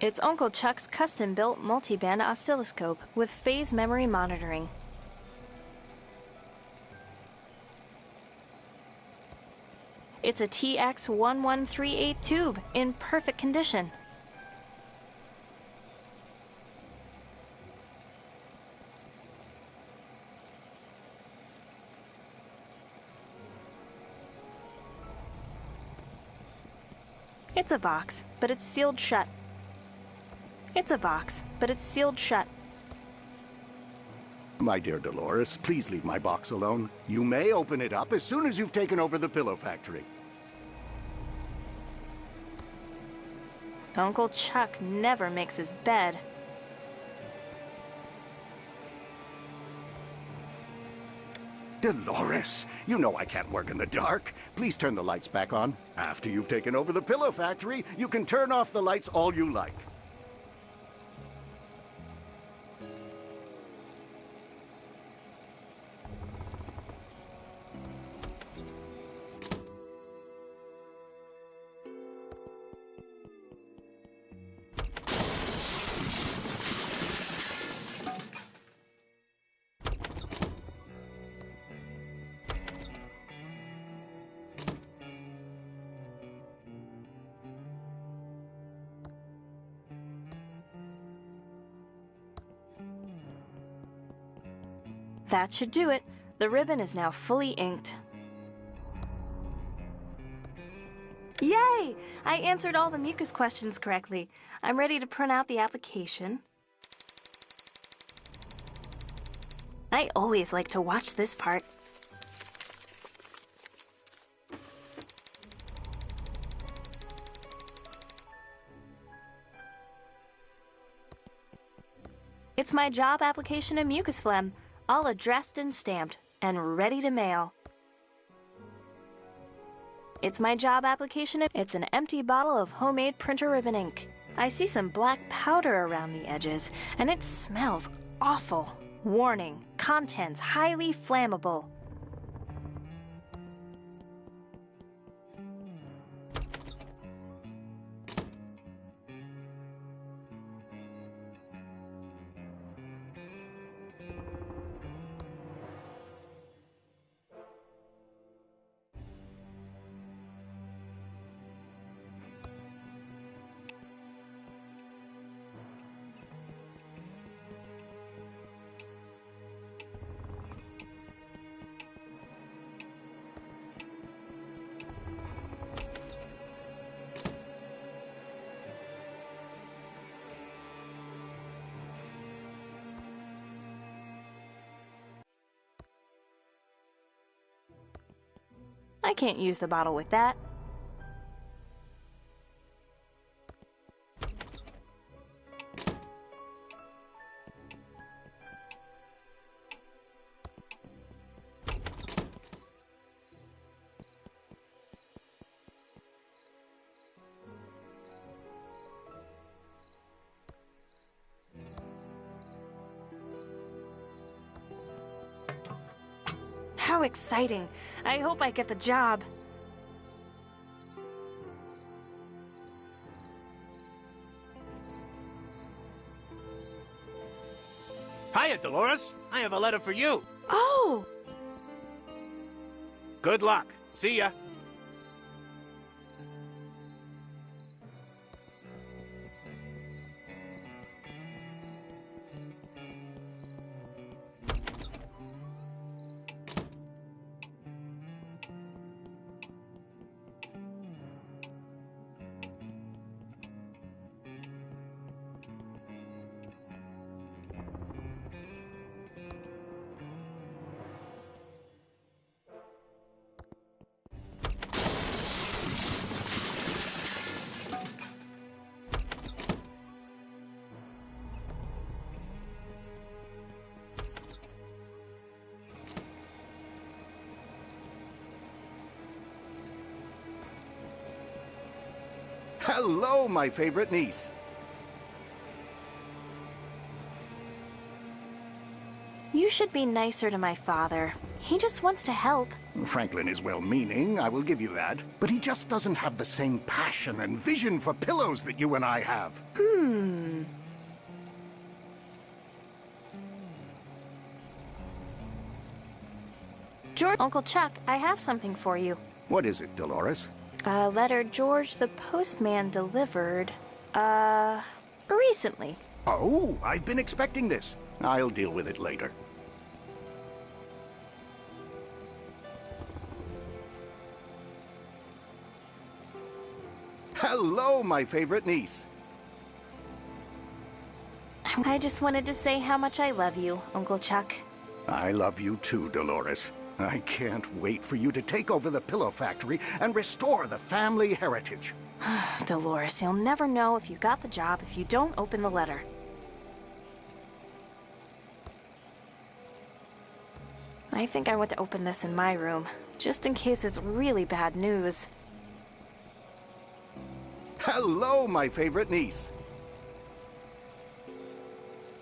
It's Uncle Chuck's custom-built multi-band oscilloscope with phase memory monitoring. It's a TX1138 tube in perfect condition. It's a box, but it's sealed shut. It's a box, but it's sealed shut. My dear Dolores, please leave my box alone. You may open it up as soon as you've taken over the pillow factory. Uncle Chuck never makes his bed. Dolores, you know I can't work in the dark. Please turn the lights back on. After you've taken over the pillow factory, you can turn off the lights all you like. That should do it. The ribbon is now fully inked. Yay! I answered all the mucus questions correctly. I'm ready to print out the application. I always like to watch this part. It's my job application in mucus phlegm, all addressed and stamped, and ready to mail. It's my job application. It's an empty bottle of homemade printer ribbon ink. I see some black powder around the edges, and it smells awful. Warning, contents highly flammable. I can't use the bottle with that. How exciting! I hope I get the job. Hiya, Dolores. I have a letter for you. Oh! Good luck. See ya. Hello, my favorite niece. You should be nicer to my father. He just wants to help. Franklin is well-meaning, I will give you that. But he just doesn't have the same passion and vision for pillows that you and I have. George, Uncle Chuck, I have something for you. What is it, Dolores? A letter George the postman delivered, recently. Oh, I've been expecting this. I'll deal with it later. Hello, my favorite niece. I just wanted to say how much I love you, Uncle Chuck. I love you too, Dolores. I can't wait for you to take over the pillow factory and restore the family heritage. Dolores, you'll never know if you got the job if you don't open the letter. I think I want to open this in my room, just in case it's really bad news. Hello, my favorite niece.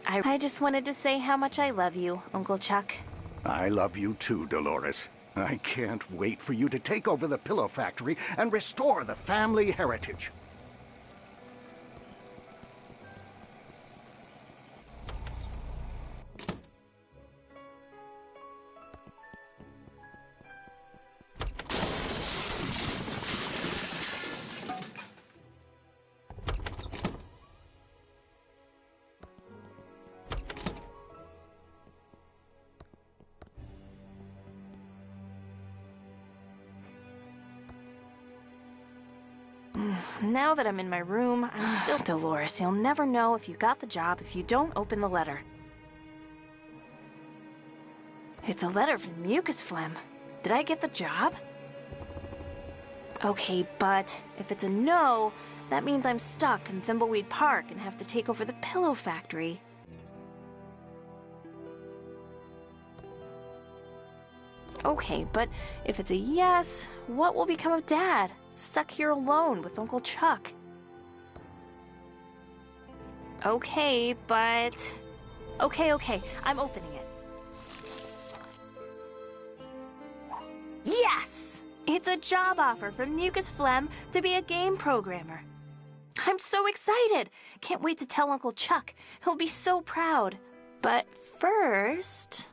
I just wanted to say how much I love you, Uncle Chuck. I love you too, Dolores. I can't wait for you to take over the pillow factory and restore the family heritage. Now that I'm in my room, I'm still... Dolores, you'll never know if you got the job if you don't open the letter. It's a letter from Mucus Phlegm. Did I get the job? Okay, but if it's a no, that means I'm stuck in Thimbleweed Park and have to take over the pillow factory. Okay, but if it's a yes, what will become of Dad? Stuck here alone with Uncle Chuck. Okay, but... Okay, I'm opening it. Yes! It's a job offer from Mucus Phlegm to be a game programmer. I'm so excited! Can't wait to tell Uncle Chuck. He'll be so proud. But first...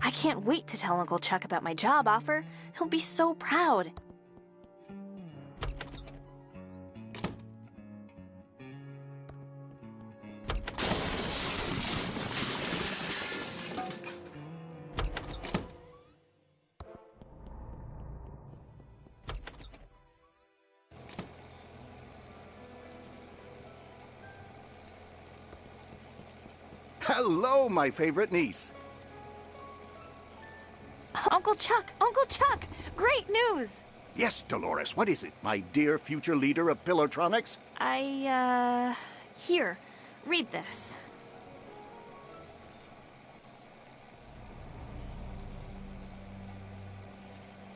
I can't wait to tell Uncle Chuck about my job offer. He'll be so proud. Hello, my favorite niece. Uncle Chuck! Uncle Chuck! Great news! Yes, Dolores, what is it, my dear future leader of Pillotronics? Here, read this.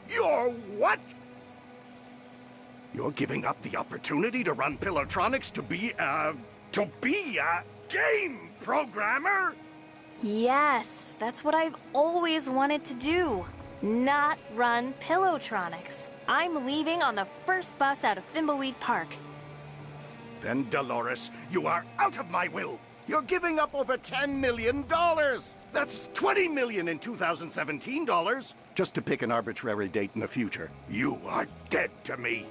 You're what? You're giving up the opportunity to run Pillotronics to be a game programmer? Yes, that's what I've always wanted to do. Not run Pillotronics. I'm leaving on the first bus out of Thimbleweed Park. Then, Dolores, you are out of my will. You're giving up over $10 million. That's $20 million in 2017 dollars. Just to pick an arbitrary date in the future. You are dead to me.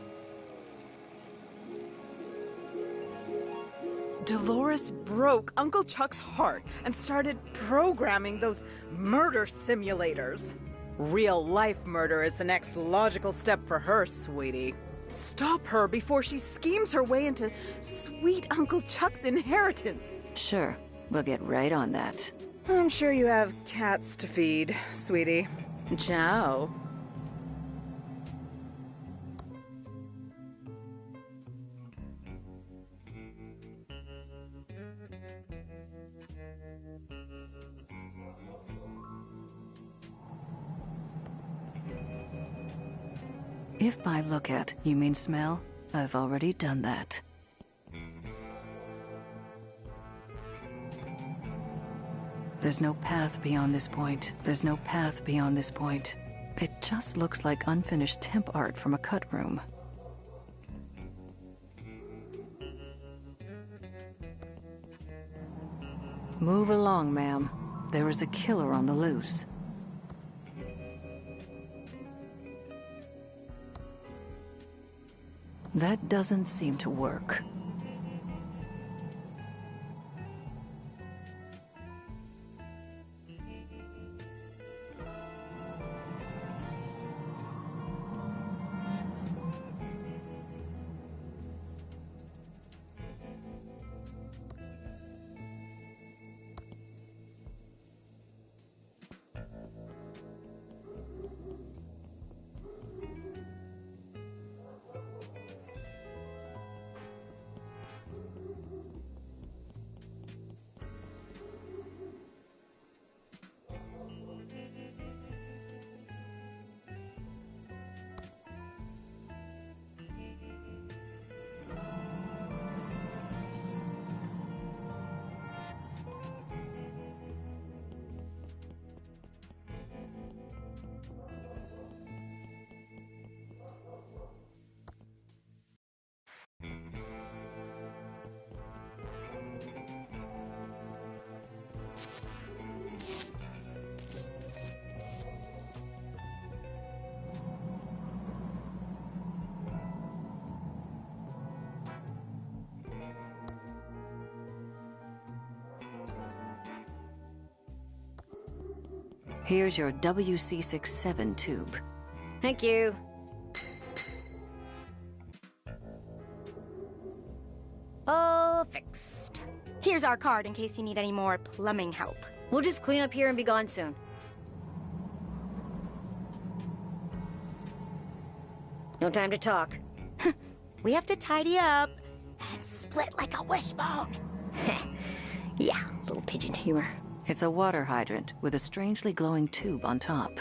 Dolores broke Uncle Chuck's heart and started programming those murder simulators. Real-life murder is the next logical step for her, sweetie. Stop her before she schemes her way into sweet Uncle Chuck's inheritance. Sure, we'll get right on that. I'm sure you have cats to feed, sweetie. Ciao. If by look at you mean smell, I've already done that. There's no path beyond this point. There's no path beyond this point. It just looks like unfinished temp art from a cut room. Move along, ma'am. There is a killer on the loose. That doesn't seem to work. Here's your WC67 tube. Thank you. All fixed. Here's our card in case you need any more plumbing help. We'll just clean up here and be gone soon. No time to talk. We have to tidy up and split like a wishbone. Yeah, little pigeon humor. It's a water hydrant with a strangely glowing tube on top.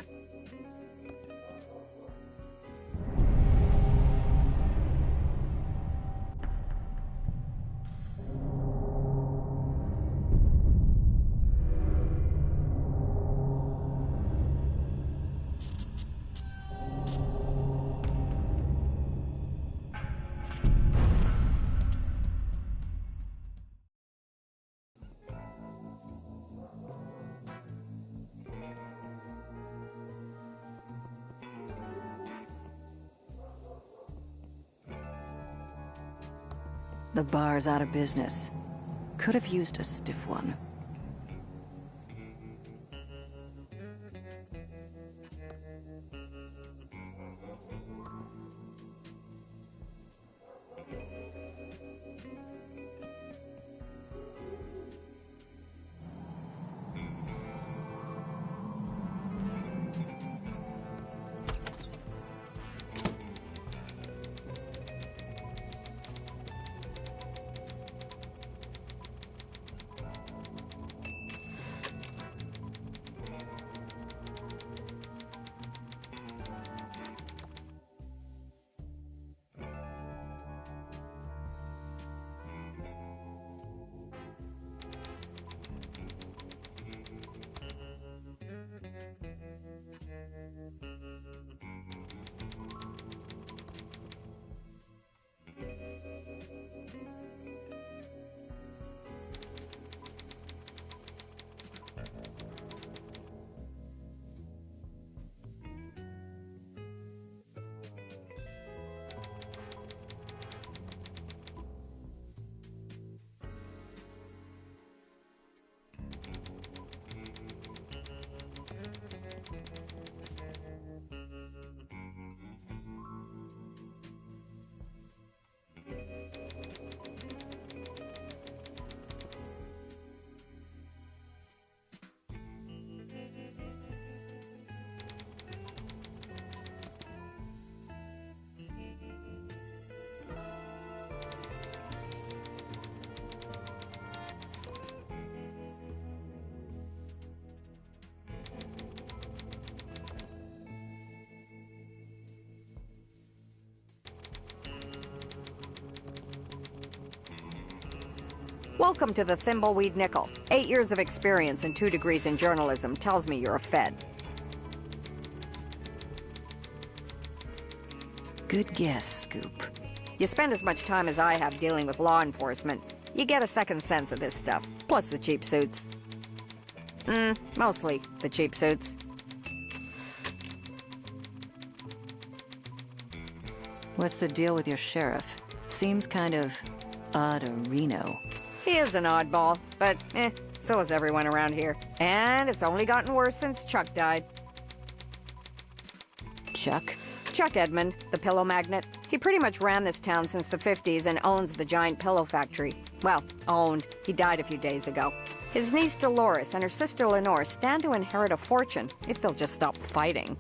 The bar's out of business. Could have used a stiff one. Welcome to the Thimbleweed Nickel. 8 years of experience and 2 degrees in journalism tells me you're a Fed. Good guess, Scoop. You spend as much time as I have dealing with law enforcement. You get a second sense of this stuff, plus the cheap suits. Mostly the cheap suits. What's the deal with your sheriff? Seems kind of odd-a-reno. He is an oddball, but so is everyone around here. And it's only gotten worse since Chuck died. Chuck? Chuck Edmund, the pillow magnate. He pretty much ran this town since the 50s and owns the giant pillow factory. Well, owned. He died a few days ago. His niece Dolores and her sister Lenore stand to inherit a fortune if they'll just stop fighting.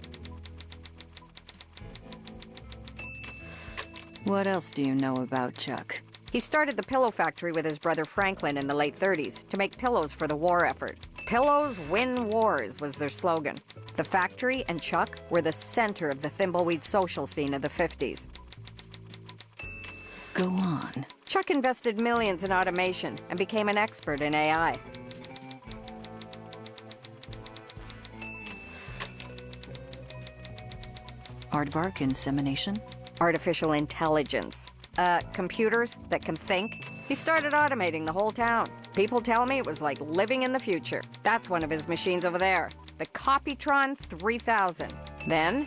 What else do you know about Chuck? He started the pillow factory with his brother Franklin in the late 30s to make pillows for the war effort. Pillows win wars was their slogan. The factory and Chuck were the center of the Thimbleweed social scene of the 50s. Go on. Chuck invested millions in automation and became an expert in AI. Aardvark insemination? Artificial intelligence. Computers that can think. He started automating the whole town. People tell me it was like living in the future. That's one of his machines over there. The Copytron 3000. Then...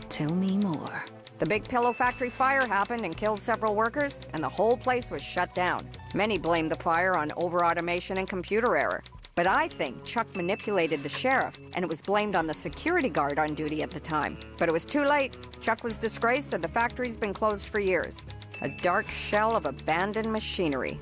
Tell me more. The big pillow factory fire happened and killed several workers, and the whole place was shut down. Many blamed the fire on over-automation and computer error. But I think Chuck manipulated the sheriff, and it was blamed on the security guard on duty at the time. But it was too late. Chuck was disgraced, and the factory's been closed for years. A dark shell of abandoned machinery.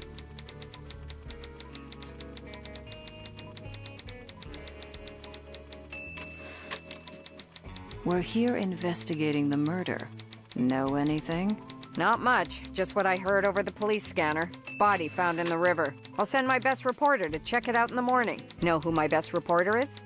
We're here investigating the murder. Know anything? Not much. Just what I heard over the police scanner. Body found in the river. I'll send my best reporter to check it out in the morning. Know who my best reporter is?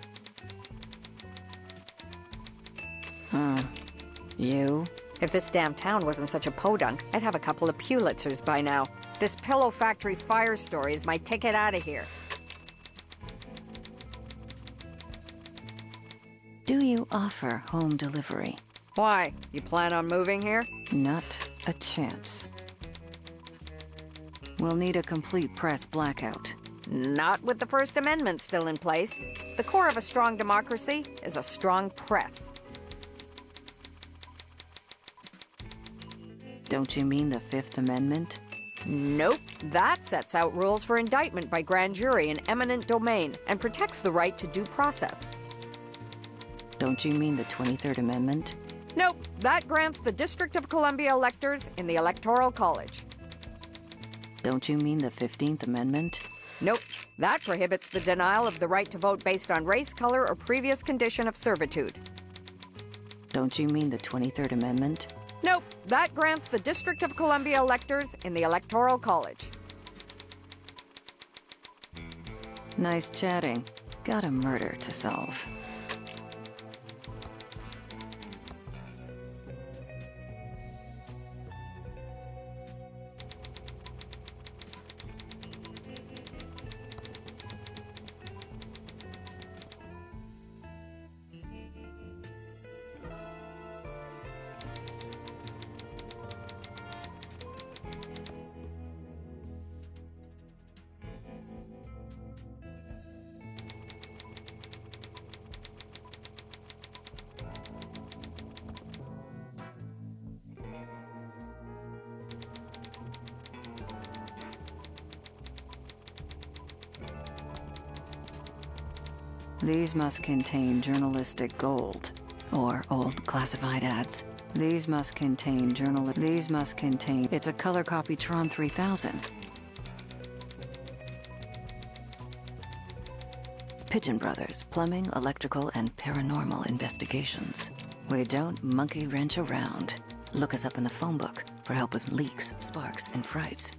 You? If this damn town wasn't such a podunk, I'd have a couple of Pulitzers by now. This pillow factory fire story is my ticket out of here. Do you offer home delivery? Why? You plan on moving here? Not a chance. We'll need a complete press blackout. Not with the First Amendment still in place. The core of a strong democracy is a strong press. Don't you mean the Fifth Amendment? Nope. That sets out rules for indictment by grand jury in eminent domain and protects the right to due process. Don't you mean the 23rd Amendment? Nope. That grants the District of Columbia electors in the Electoral College. Don't you mean the 15th Amendment? Nope. That prohibits the denial of the right to vote based on race, color, or previous condition of servitude. Don't you mean the 23rd Amendment? Nope. That grants the District of Columbia electors in the Electoral College. Nice chatting. Got a murder to solve. These must contain journalistic gold, or old classified ads. These must contain it's a color copy Tron 3000. Pigeon Brothers, plumbing, electrical, and paranormal investigations. We don't monkey wrench around. Look us up in the phone book for help with leaks, sparks, and frights.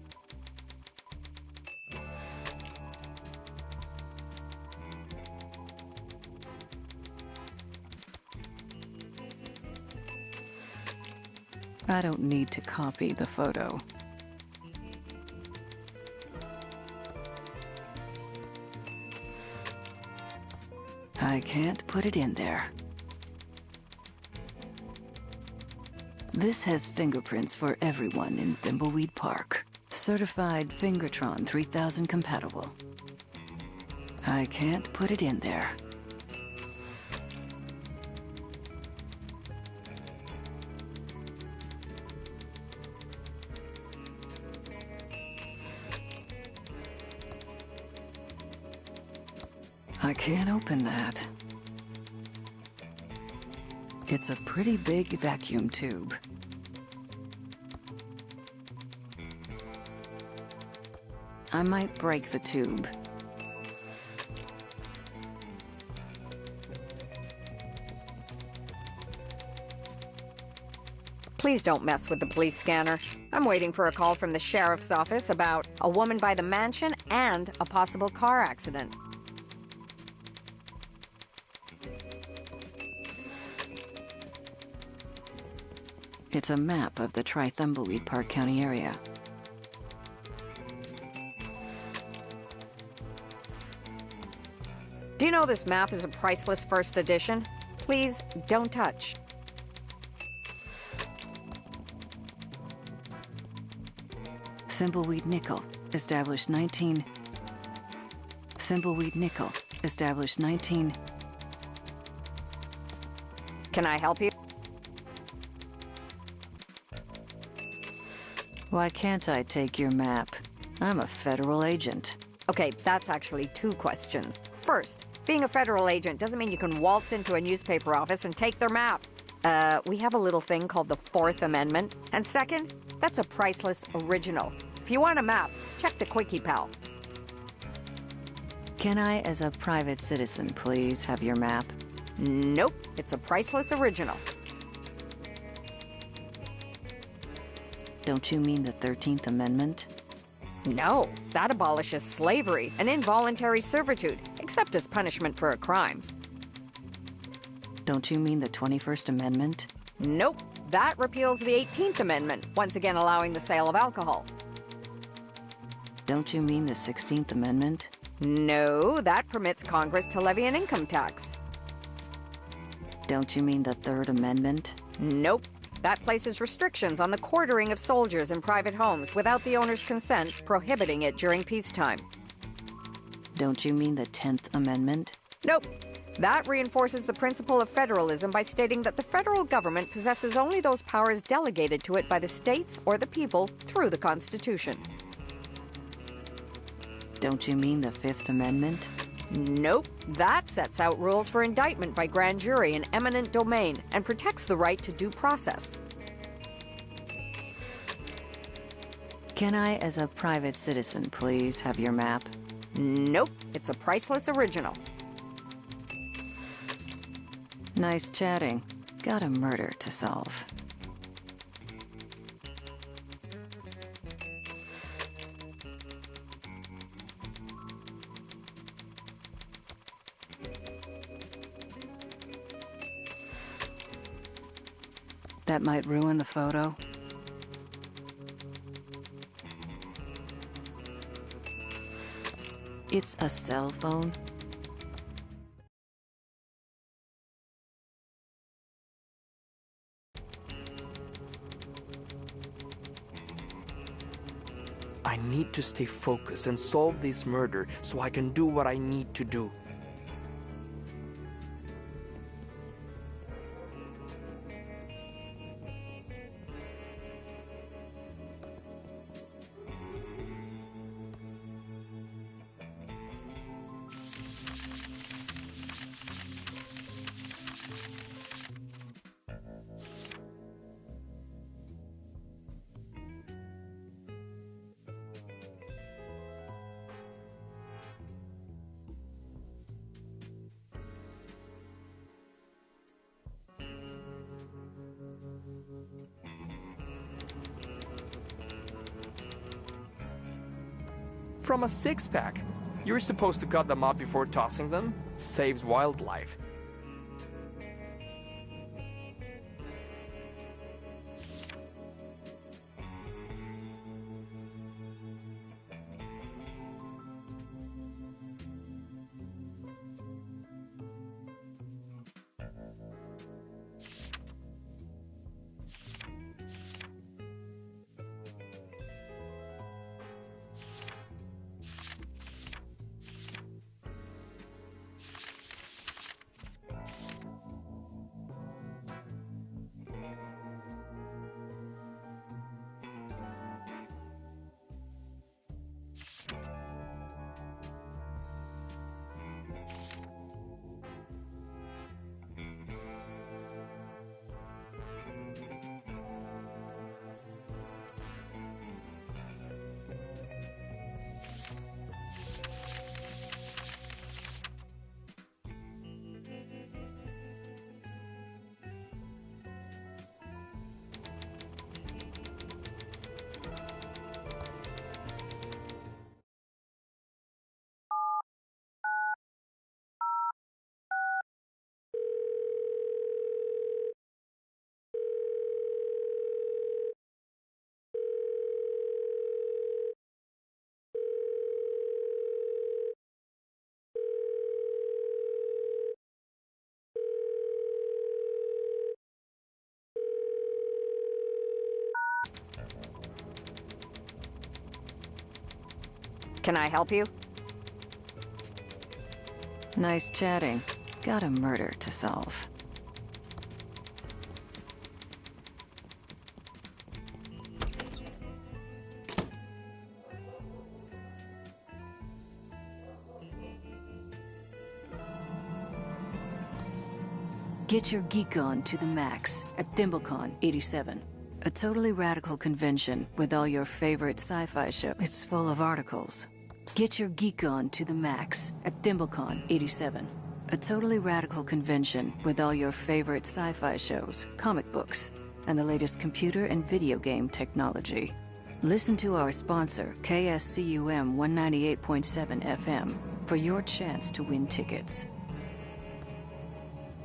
I don't need to copy the photo. I can't put it in there. This has fingerprints for everyone in Thimbleweed Park. Certified Fingertron 3000 compatible. I can't put it in there. I can't open that. It's a pretty big vacuum tube. I might break the tube. Please don't mess with the police scanner. I'm waiting for a call from the sheriff's office about a woman by the mansion and a possible car accident. It's a map of the Thimbleweed Park County area. Do you know this map is a priceless first edition? Please don't touch. Thimbleweed Nickel, established 19... Thimbleweed Nickel, established 19... Can I help you? Why can't I take your map? I'm a federal agent. Okay, that's actually two questions. First, being a federal agent doesn't mean you can waltz into a newspaper office and take their map. We have a little thing called the Fourth Amendment. And second, that's a priceless original. If you want a map, check the Quickie Pal. Can I, as a private citizen, please have your map? Nope, it's a priceless original. Don't you mean the 13th Amendment? No, that abolishes slavery and involuntary servitude, except as punishment for a crime. Don't you mean the 21st Amendment? Nope, that repeals the 18th Amendment, once again allowing the sale of alcohol. Don't you mean the 16th Amendment? No, that permits Congress to levy an income tax. Don't you mean the 3rd Amendment? Nope. That places restrictions on the quartering of soldiers in private homes without the owner's consent, prohibiting it during peacetime. Don't you mean the 10th Amendment? Nope. That reinforces the principle of federalism by stating that the federal government possesses only those powers delegated to it by the states or the people through the Constitution. Don't you mean the 5th Amendment? Nope. That sets out rules for indictment by grand jury in eminent domain and protects the right to due process. Can I, as a private citizen, please have your map? Nope. It's a priceless original. Nice chatting. Got a murder to solve. That might ruin the photo. It's a cell phone. I need to stay focused and solve this murder so I can do what I need to do. From a six-pack. You're supposed to cut them up before tossing them. Saves wildlife. Can I help you? Nice chatting. Got a murder to solve. Get your geek on to the max at ThimbleCon 87. A totally radical convention with all your favorite sci-fi shows. It's full of articles. Get your geek on to the max at ThimbleCon 87. A totally radical convention with all your favorite sci-fi shows, comic books, and the latest computer and video game technology. Listen to our sponsor, KSCUM 198.7 FM, for your chance to win tickets.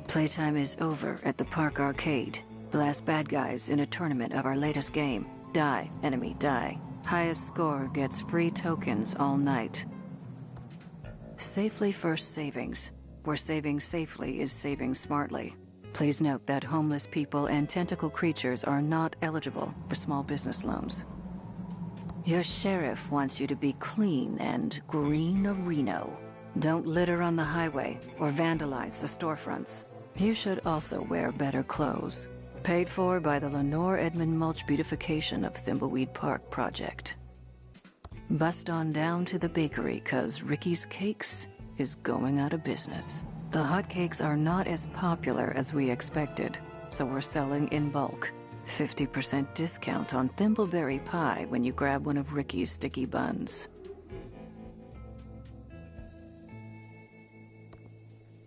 Playtime is over at the Park Arcade. Blast bad guys in a tournament of our latest game, Die, Enemy, Die. Highest score gets free tokens all night. Safely First Savings, where saving safely is saving smartly. Please note that homeless people and tentacle creatures are not eligible for small business loans. Your sheriff wants you to be clean and green of Reno. Don't litter on the highway or vandalize the storefronts. You should also wear better clothes. Paid for by the Lenore Edmund Mulch Beautification of Thimbleweed Park project. Bust on down to the bakery, 'cause Ricky's Cakes is going out of business. The hotcakes are not as popular as we expected, so we're selling in bulk. 50% discount on thimbleberry pie when you grab one of Ricky's sticky buns.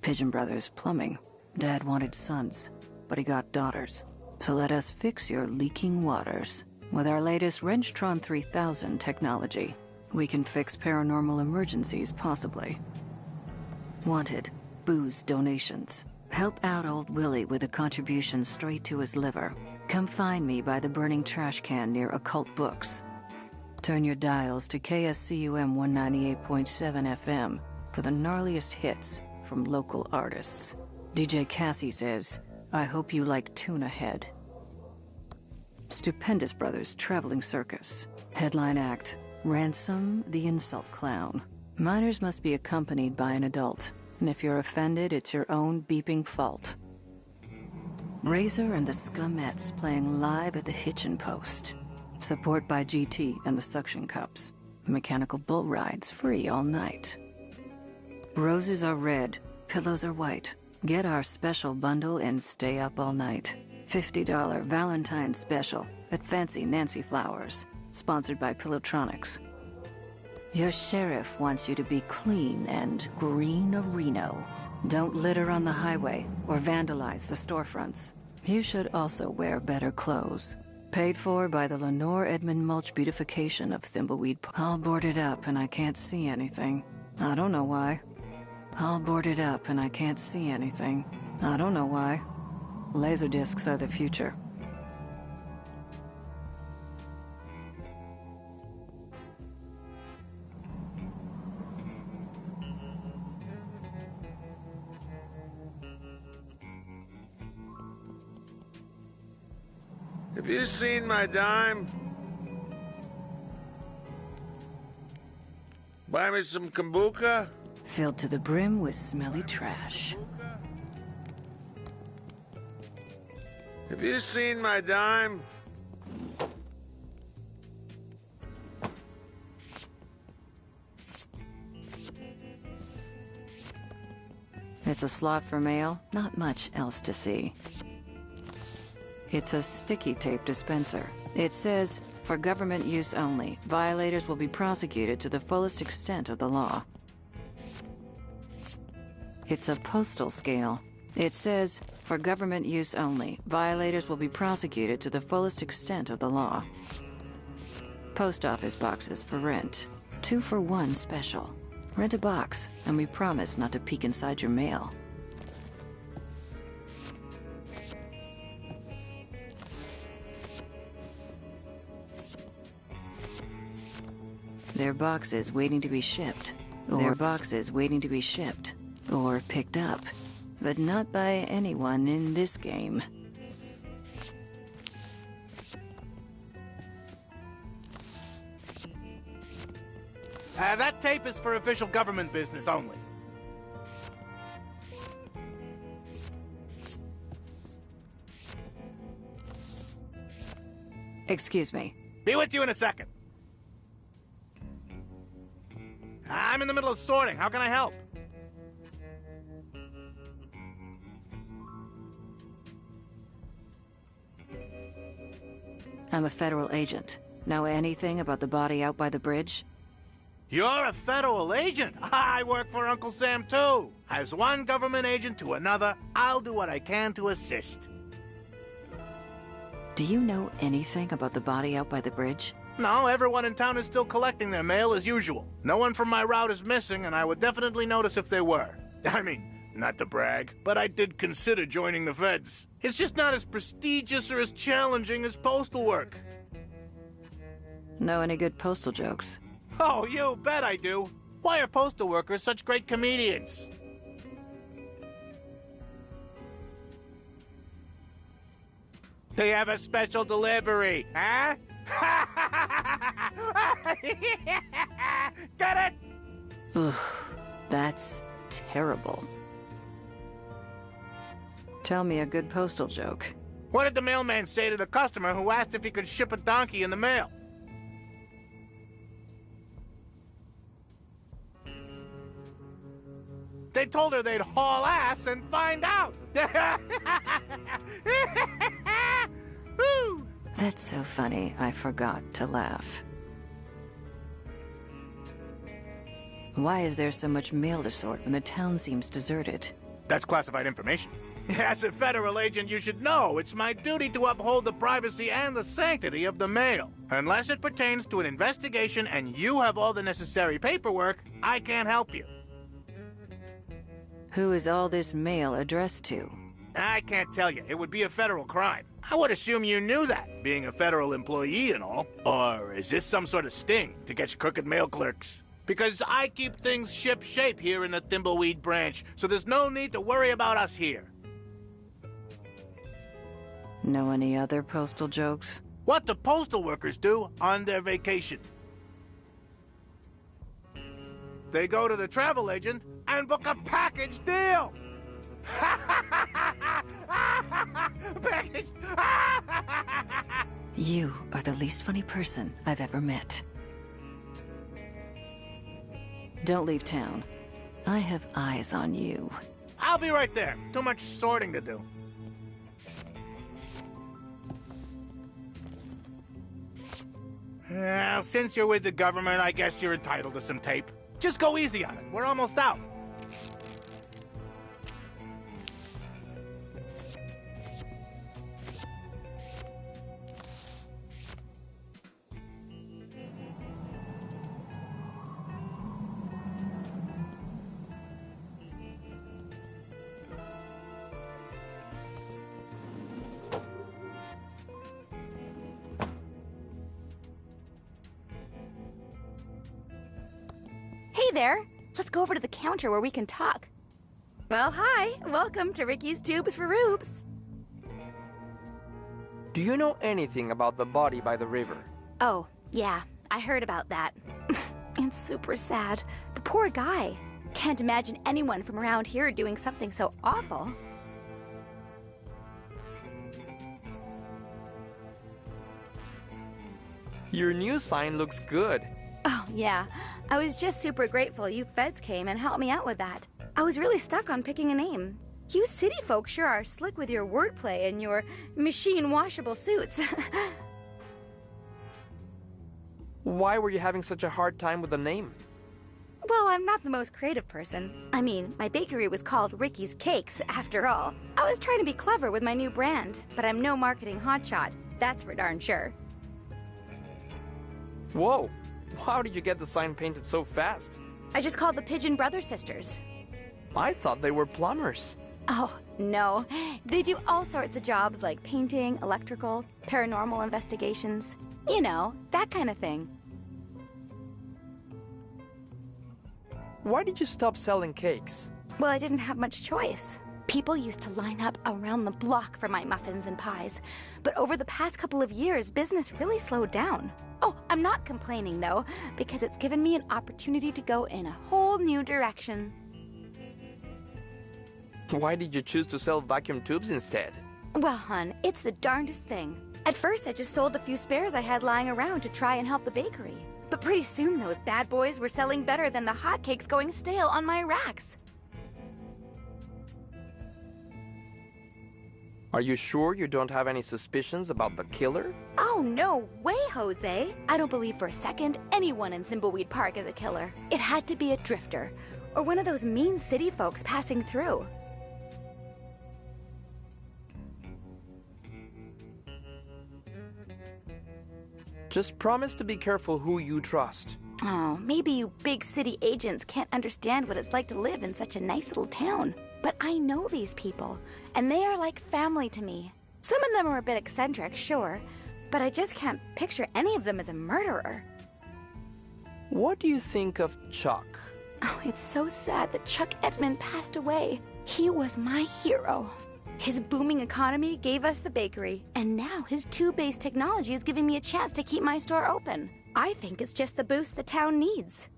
Pigeon Brothers Plumbing. Dad wanted sons, but he got daughters. So let us fix your leaking waters. With our latest Wrenchtron 3000 technology, we can fix paranormal emergencies possibly. Wanted. Booze donations. Help out old Willie with a contribution straight to his liver. Come find me by the burning trash can near Occult Books. Turn your dials to KSCUM 198.7 FM for the gnarliest hits from local artists. DJ Cassie says, I hope you like Tuna Head. Stupendous Brothers Traveling Circus. Headline act, Ransom the Insult Clown. Minors must be accompanied by an adult, and if you're offended, it's your own beeping fault. Razor and the Scumettes playing live at the Hitchin' Post. Support by GT and the Suction Cups. Mechanical bull rides free all night. Roses are red, pillows are white. Get our special bundle and stay up all night. $50 Valentine's special at Fancy Nancy Flowers. Sponsored by Pillowtronics. Your sheriff wants you to be clean and green of Reno. Don't litter on the highway or vandalize the storefronts. You should also wear better clothes. Paid for by the Lenore Edmund Mulch Beautification of Thimbleweed Park. All boarded up and I can't see anything. I don't know why. All boarded up and I can't see anything. I don't know why. Laserdiscs are the future. Have you seen my dime? Buy me some kombucha? Filled to the brim with smelly trash. Have you seen my dime? It's a slot for mail, not much else to see. It's a sticky tape dispenser. It says, for government use only, violators will be prosecuted to the fullest extent of the law. It's a postal scale. It says, for government use only, violators will be prosecuted to the fullest extent of the law. Post office boxes for rent. 2 for 1 special. Rent a box, and we promise not to peek inside your mail. Their boxes waiting to be shipped. Their boxes waiting to be shipped. Or picked up. But not by anyone in this game. That tape is for official government business only. Excuse me. Be with you in a second. I'm in the middle of sorting. How can I help? I'm a federal agent. Know anything about the body out by the bridge? You're a federal agent? I work for Uncle Sam, too. As one government agent to another, I'll do what I can to assist. Do you know anything about the body out by the bridge? No, everyone in town is still collecting their mail as usual. No one from my route is missing, and I would definitely notice if they were. I mean, not to brag, but I did consider joining the feds. It's just not as prestigious or as challenging as postal work. Know any good postal jokes? Oh, you bet I do. Why are postal workers such great comedians? They have a special delivery, huh? Get it? Ugh, that's terrible. Tell me a good postal joke. What did the mailman say to the customer who asked if he could ship a donkey in the mail? They told her they'd haul ass and find out. Woo! That's so funny, I forgot to laugh. Why is there so much mail to sort when the town seems deserted? That's classified information. As a federal agent, you should know it's my duty to uphold the privacy and the sanctity of the mail. Unless it pertains to an investigation and you have all the necessary paperwork, I can't help you. Who is all this mail addressed to? I can't tell you. It would be a federal crime. I would assume you knew that, being a federal employee and all. Or is this some sort of sting to get crooked mail clerks? Because I keep things ship-shape here in the Thimbleweed branch, so there's no need to worry about us here. Know any other postal jokes? What do postal workers do on their vacation? They go to the travel agent and book a package deal! Package! You are the least funny person I've ever met. Don't leave town. I have eyes on you. I'll be right there. Too much sorting to do. Well, since you're with the government, I guess you're entitled to some tape. Just go easy on it. We're almost out. Hey there! Let's go over to the counter where we can talk. Well, hi! Welcome to Ricky's Tubes for Rubes. Do you know anything about the body by the river? Oh, yeah. I heard about that. It's super sad. The poor guy. Can't imagine anyone from around here doing something so awful. Your new sign looks good. Oh, yeah. I was just super grateful you feds came and helped me out with that. I was really stuck on picking a name. You city folk sure are slick with your wordplay and your machine-washable suits. Why were you having such a hard time with the name? Well, I'm not the most creative person. I mean, my bakery was called Ricky's Cakes, after all. I was trying to be clever with my new brand, but I'm no marketing hotshot. That's for darn sure. Whoa! How did you get the sign painted so fast? I just called the Pigeon Brother Sisters. I thought they were plumbers. Oh, no. They do all sorts of jobs like painting, electrical, paranormal investigations. You know, that kind of thing. Why did you stop selling cakes? Well, I didn't have much choice. People used to line up around the block for my muffins and pies. But over the past couple of years, business really slowed down. Oh, I'm not complaining, though, because it's given me an opportunity to go in a whole new direction. Why did you choose to sell vacuum tubes instead? Well, hon, it's the darndest thing. At first, I just sold a few spares I had lying around to try and help the bakery. But pretty soon, those bad boys were selling better than the hotcakes going stale on my racks. Are you sure you don't have any suspicions about the killer? Oh, no way, Jose. I don't believe for a second anyone in Thimbleweed Park is a killer. It had to be a drifter, or one of those mean city folks passing through. Just promise to be careful who you trust. Oh, maybe you big city agents can't understand what it's like to live in such a nice little town. But I know these people, and they are like family to me. Some of them are a bit eccentric, sure, but I just can't picture any of them as a murderer. What do you think of Chuck? Oh, it's so sad that Chuck Edmund passed away. He was my hero. His booming economy gave us the bakery, and now his two-base technology is giving me a chance to keep my store open. I think it's just the boost the town needs.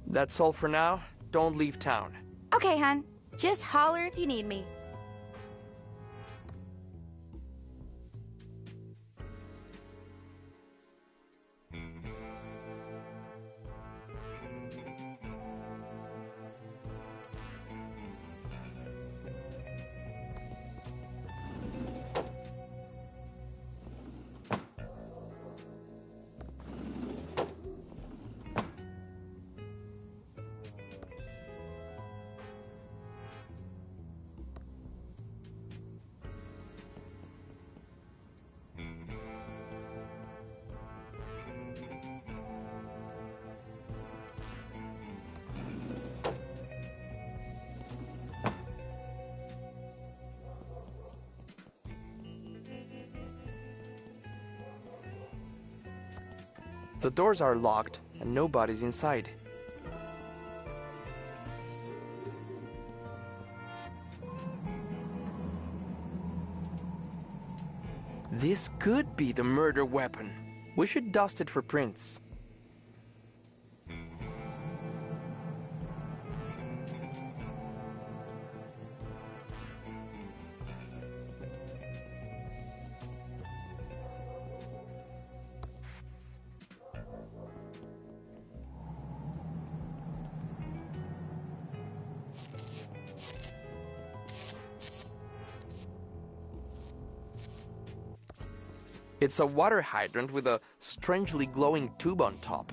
That's all for now. Don't leave town. Okay, hon. Just holler if you need me. The doors are locked and nobody's inside. This could be the murder weapon. We should dust it for prints. It's a water hydrant with a strangely glowing tube on top.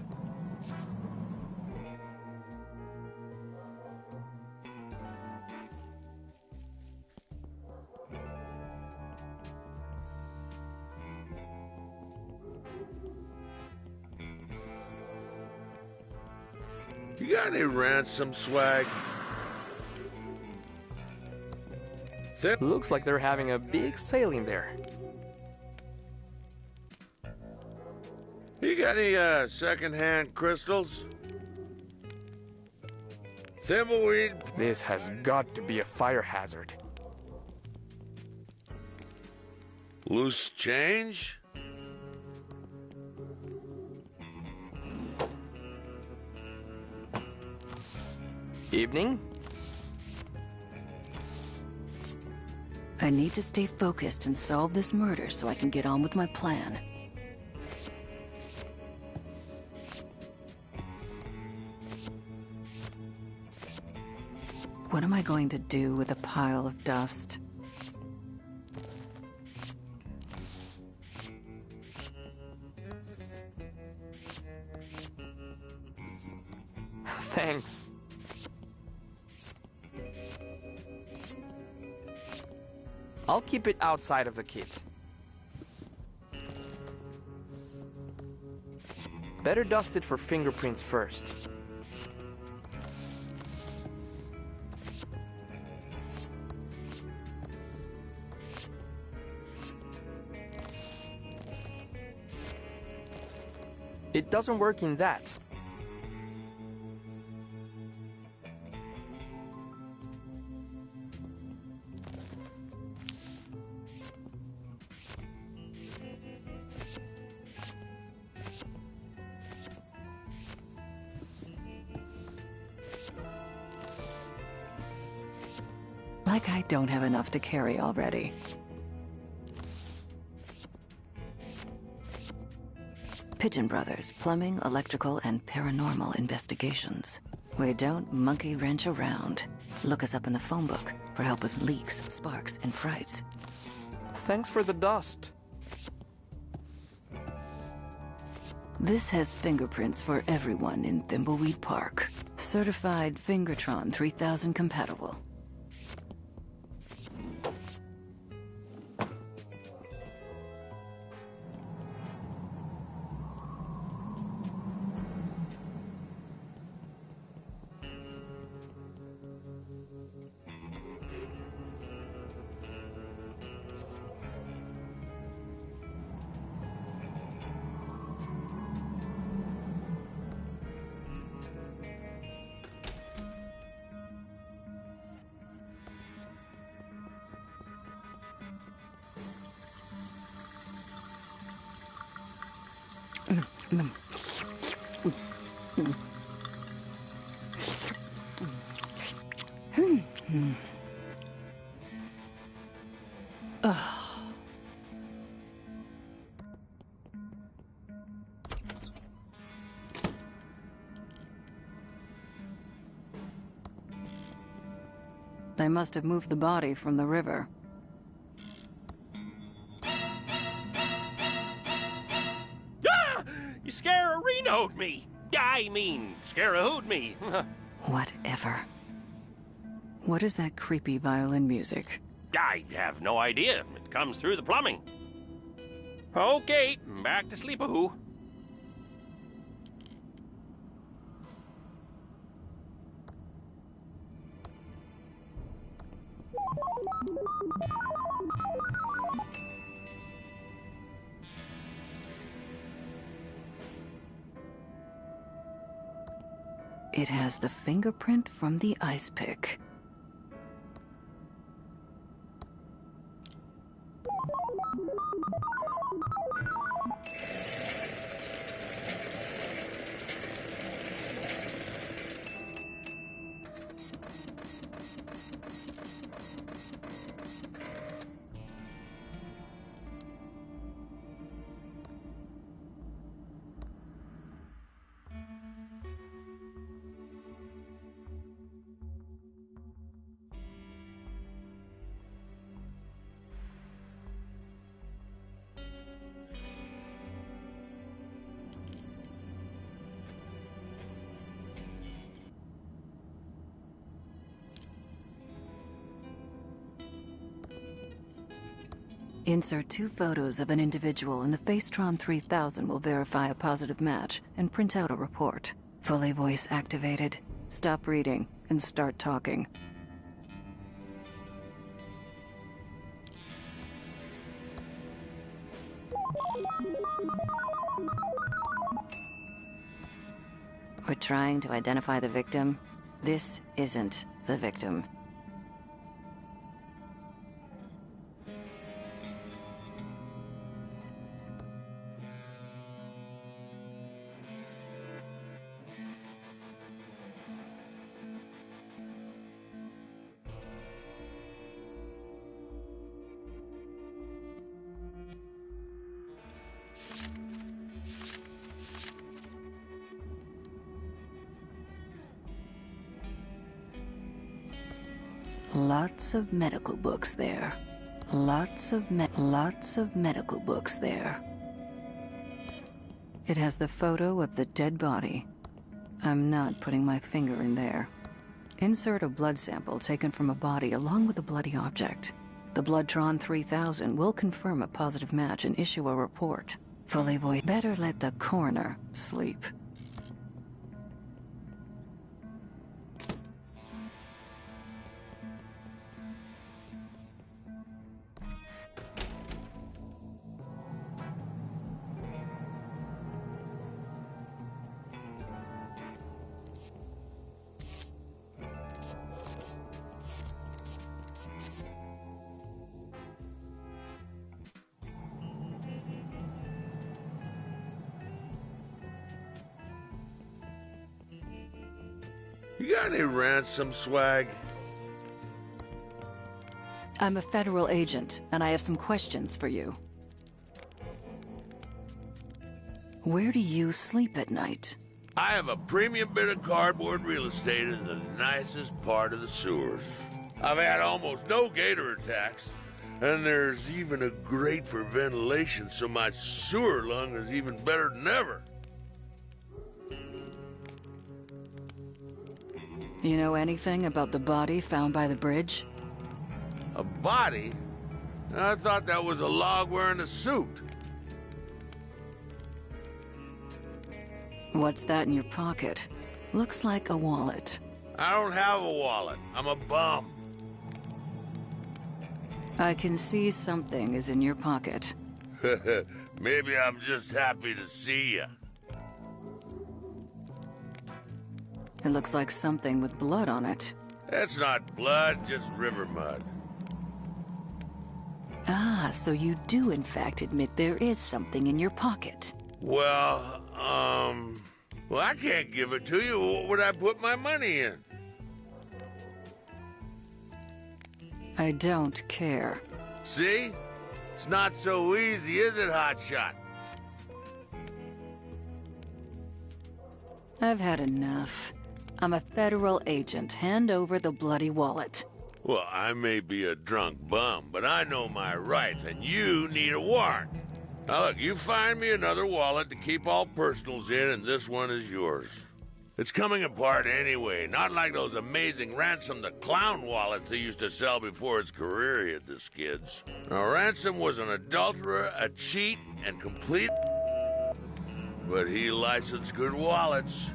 You got any ransom swag? Looks like they're having a big sale in there. You got any second-hand crystals? Thimbleweed? This has got to be a fire hazard. Loose change? Evening? I need to stay focused and solve this murder so I can get on with my plan. What am I going to do with a pile of dust? Thanks. I'll keep it outside of the kit. Better dust it for fingerprints first. It doesn't work in that. Like I don't have enough to carry already. Pigeon Brothers, Plumbing, Electrical, and Paranormal Investigations. We don't monkey wrench around. Look us up in the phone book for help with leaks, sparks, and frights. Thanks for the dust. This has fingerprints for everyone in Thimbleweed Park. Certified Fingertron 3000 compatible. They must have moved the body from the river. Ah! You scare-a-renoed me! I mean, scare-a-hooed me. Whatever. What is that creepy violin music? I have no idea. It comes through the plumbing. Okay, back to sleep-a-hoo. It has the fingerprint from the ice pick. Insert 2 photos of an individual and the Facetron 3000 will verify a positive match and print out a report. Fully voice activated. Stop reading and start talking. We're trying to identify the victim. This isn't the victim. Lots of medical books there. Lots of medical books there. It has the photo of the dead body. I'm not putting my finger in there. Insert a blood sample taken from a body along with a bloody object. The Bloodtron 3000 will confirm a positive match and issue a report. Fully voice. Better let the coroner sleep. You got any ransom swag? I'm a federal agent, and I have some questions for you. Where do you sleep at night? I have a premium bit of cardboard real estate in the nicest part of the sewers. I've had almost no gator attacks, and there's even a grate for ventilation, so my sewer lung is even better than ever. You know anything about the body found by the bridge? A body? I thought that was a log wearing a suit. What's that in your pocket? Looks like a wallet. I don't have a wallet. I'm a bum. I can see something is in your pocket. Maybe I'm just happy to see you. It looks like something with blood on it. That's not blood, just river mud. Ah, so you do in fact admit there is something in your pocket. Well, Well, I can't give it to you. What would I put my money in? I don't care. See? It's not so easy, is it, Hotshot? I've had enough. I'm a federal agent. Hand over the bloody wallet. Well, I may be a drunk bum, but I know my rights, and you need a warrant. Now look, you find me another wallet to keep all personals in, and this one is yours. It's coming apart anyway, not like those amazing Ransom the Clown wallets they used to sell before his career hit the skids. Now, Ransom was an adulterer, a cheat, and complete... But he licensed good wallets.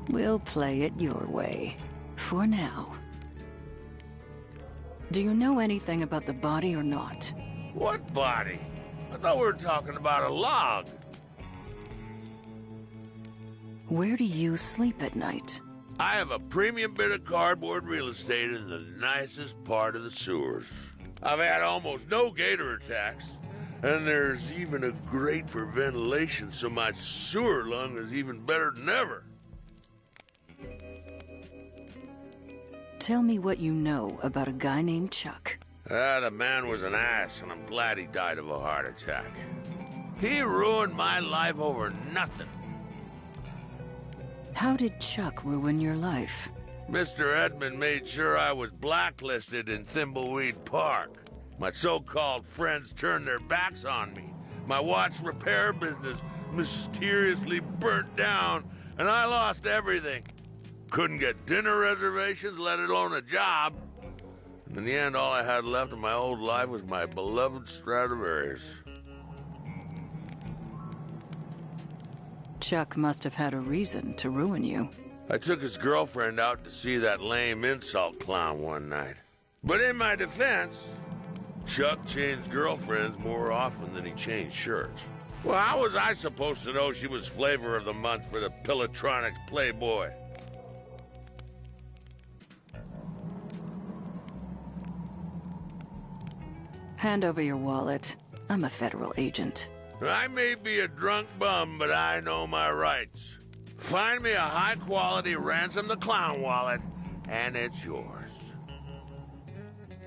We'll play it your way. For now. Do you know anything about the body or not? What body? I thought we were talking about a log. Where do you sleep at night? I have a premium bit of cardboard real estate in the nicest part of the sewers. I've had almost no gator attacks, and there's even a grate for ventilation, so my sewer lung is even better than ever. Tell me what you know about a guy named Chuck. The man was an ass, and I'm glad he died of a heart attack. He ruined my life over nothing. How did Chuck ruin your life? Mr. Edmund made sure I was blacklisted in Thimbleweed Park. My so-called friends turned their backs on me. My watch repair business mysteriously burnt down, and I lost everything. Couldn't get dinner reservations, let alone a job. And in the end, all I had left of my old life was my beloved Stradivarius. Chuck must have had a reason to ruin you. I took his girlfriend out to see that lame insult clown one night. But in my defense, Chuck changed girlfriends more often than he changed shirts. Well, how was I supposed to know she was flavor of the month for the Pillatronics Playboy? Hand over your wallet. I'm a federal agent. I may be a drunk bum, but I know my rights. Find me a high-quality Ransom the Clown wallet, and it's yours.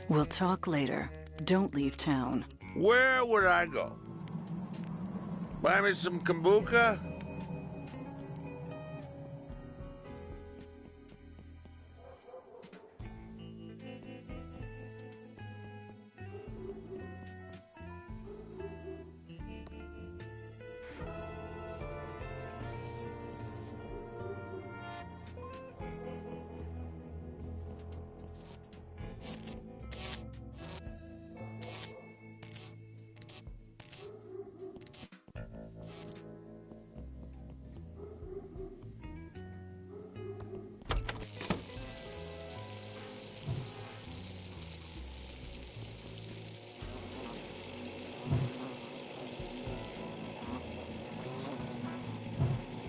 We'll talk later. Don't leave town. Where would I go? Buy me some kombucha?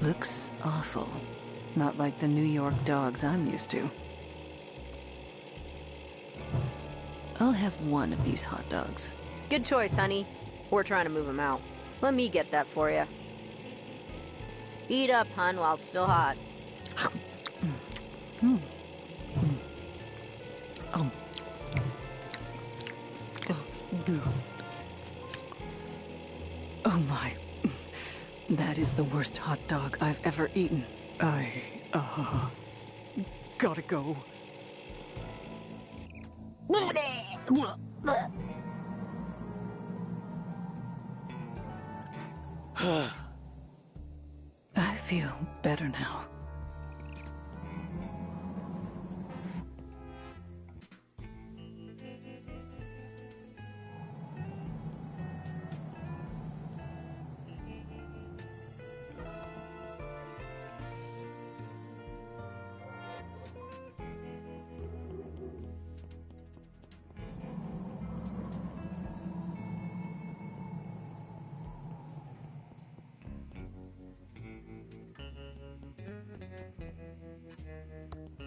Looks awful. Not like the New York dogs I'm used to. I'll have one of these hot dogs. Good choice, honey. We're trying to move him out. Let me get that for you. Eat up, hun, while it's still hot. Oh my. That is the worst hot dog I've ever eaten. Gotta go. I feel better now.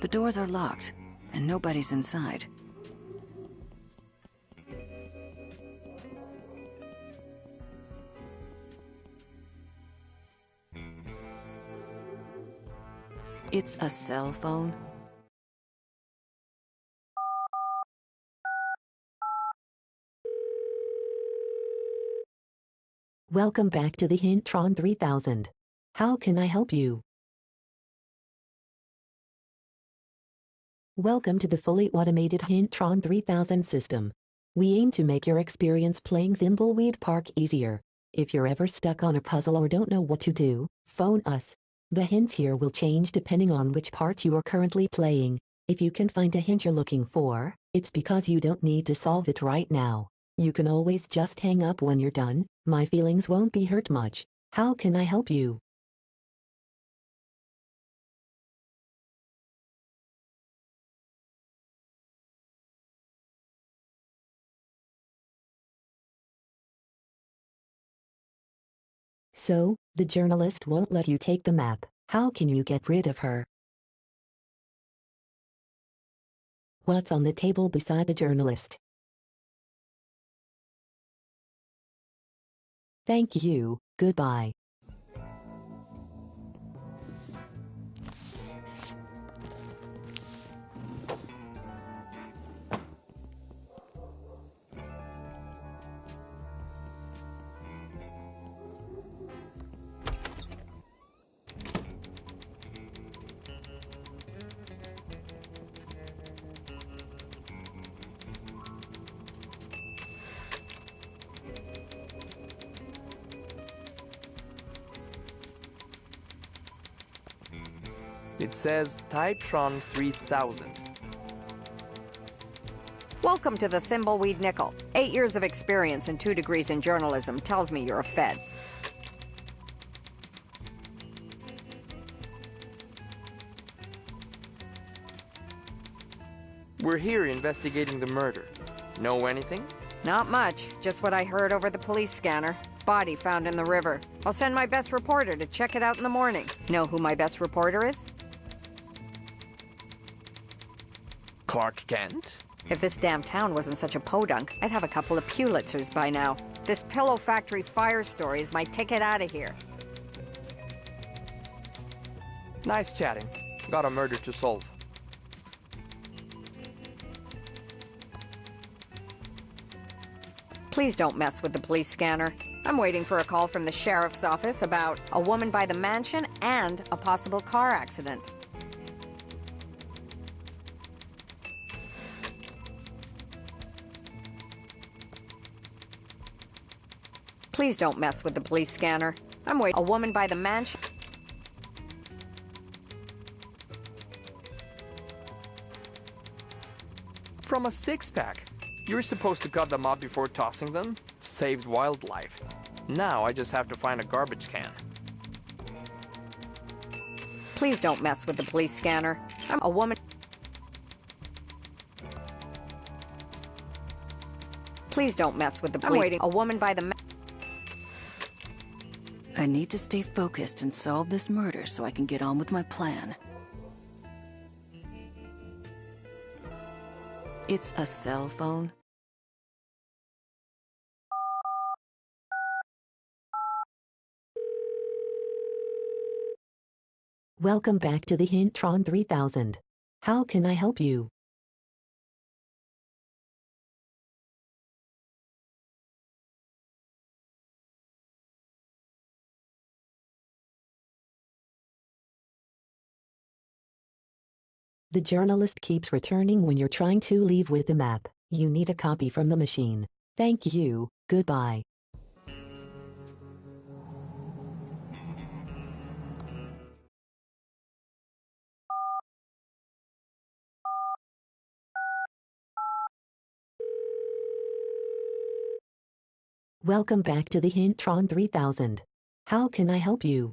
The doors are locked, and nobody's inside. It's a cell phone. Welcome back to the Hintron 3000. How can I help you? Welcome to the fully automated Hintron 3000 system. We aim to make your experience playing Thimbleweed Park easier. If you're ever stuck on a puzzle or don't know what to do, phone us. The hints here will change depending on which part you are currently playing. If you can find a hint you're looking for, it's because you don't need to solve it right now. You can always just hang up when you're done. My feelings won't be hurt much. How can I help you? So, the journalist won't let you take the map. How can you get rid of her? What's on the table beside the journalist? Thank you, goodbye. It says Titron 3000. Welcome to the Thimbleweed Nickel. 8 years of experience and 2 degrees in journalism tells me you're a Fed. We're here investigating the murder. Know anything? Not much. Just what I heard over the police scanner. Body found in the river. I'll send my best reporter to check it out in the morning. Know who my best reporter is? Clark Kent? If this damn town wasn't such a podunk, I'd have a couple of Pulitzers by now. This pillow factory fire story is my ticket out of here. Nice chatting. Got a murder to solve. Please don't mess with the police scanner. I'm waiting for a call from the sheriff's office about a woman by the mansion and a possible car accident. Please don't mess with the police scanner. I'm waiting. A woman by the mansion. From a six-pack. You're supposed to cut them up before tossing them. Saved wildlife. Now I just have to find a garbage can. Please don't mess with the police scanner. I'm a woman. Please don't mess with the police. I'm waiting. A woman by the I need to stay focused and solve this murder so I can get on with my plan. It's a cell phone. Welcome back to the Hintron 3000. How can I help you? The journalist keeps returning when you're trying to leave with the map. You need a copy from the machine. Thank you, goodbye. Welcome back to the Hintron 3000. How can I help you?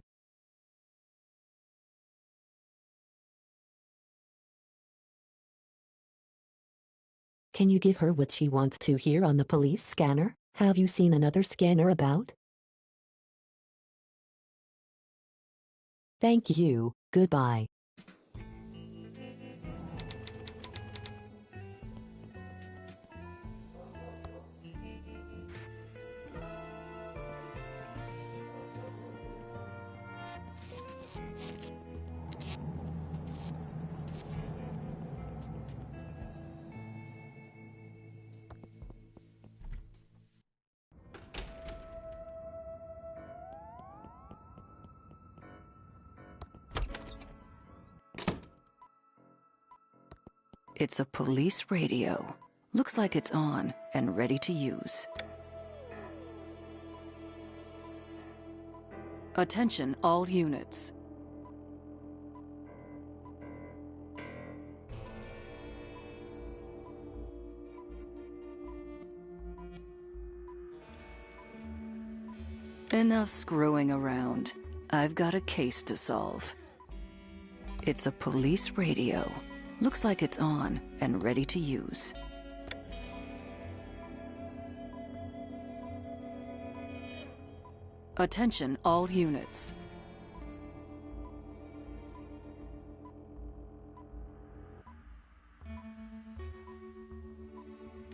Can you give her what she wants to hear on the police scanner? Have you seen another scanner about? Thank you, goodbye. It's a police radio. Looks like it's on and ready to use. Attention all units. Enough screwing around. I've got a case to solve. It's a police radio. Looks like it's on and ready to use. Attention all units.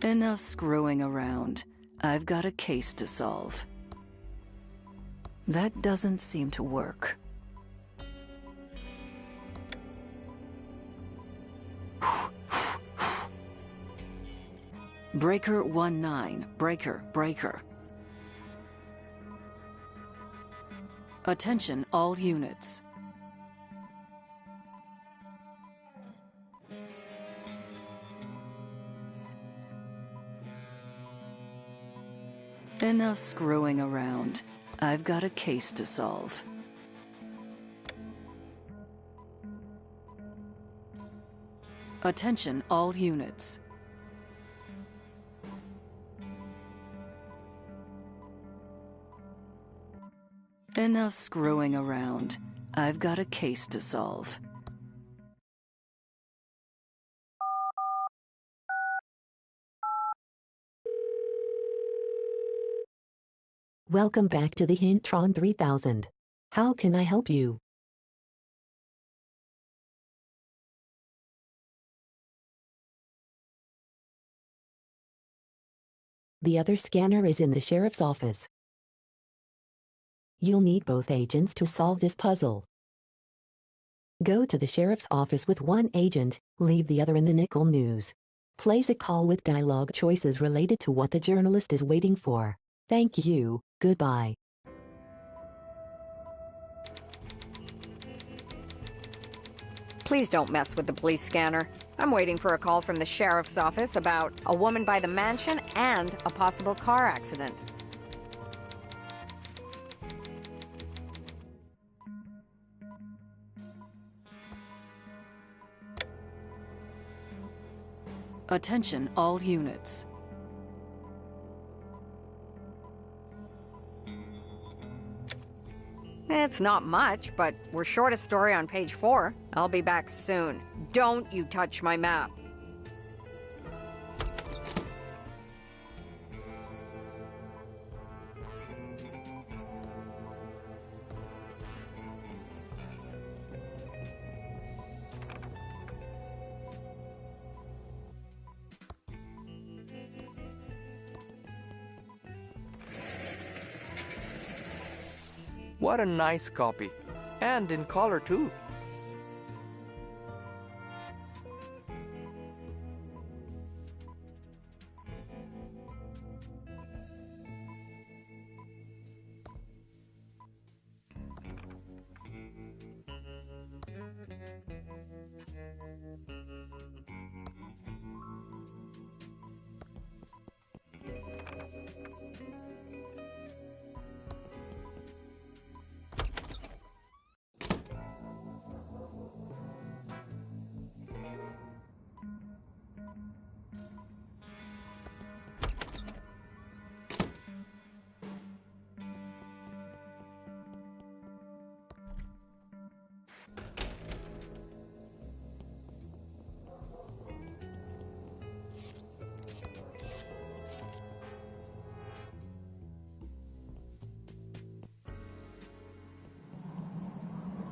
Enough screwing around. I've got a case to solve. That doesn't seem to work. Breaker 19. Breaker. Attention all units. Enough screwing around. I've got a case to solve. Attention all units. Enough screwing around. I've got a case to solve. Welcome back to the Hintron 3000. How can I help you? The other scanner is in the sheriff's office. You'll need both agents to solve this puzzle. Go to the sheriff's office with one agent, leave the other in the Nickel News. Place a call with dialogue choices related to what the journalist is waiting for. Thank you, goodbye. Please don't mess with the police scanner. I'm waiting for a call from the sheriff's office about a woman by the mansion and a possible car accident. Attention all units. It's not much, but we're short a story on page 4. I'll be back soon. Don't you touch my map. What a nice copy. And in color too.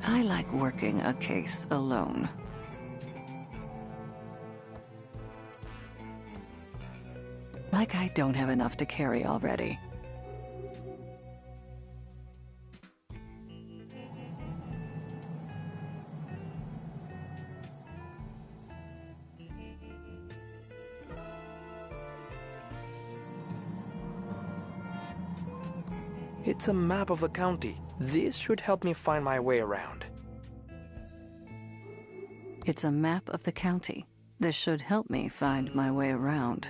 I like working a case alone. Like I don't have enough to carry already. It's a map of the county. This should help me find my way around. It's a map of the county. This should help me find my way around.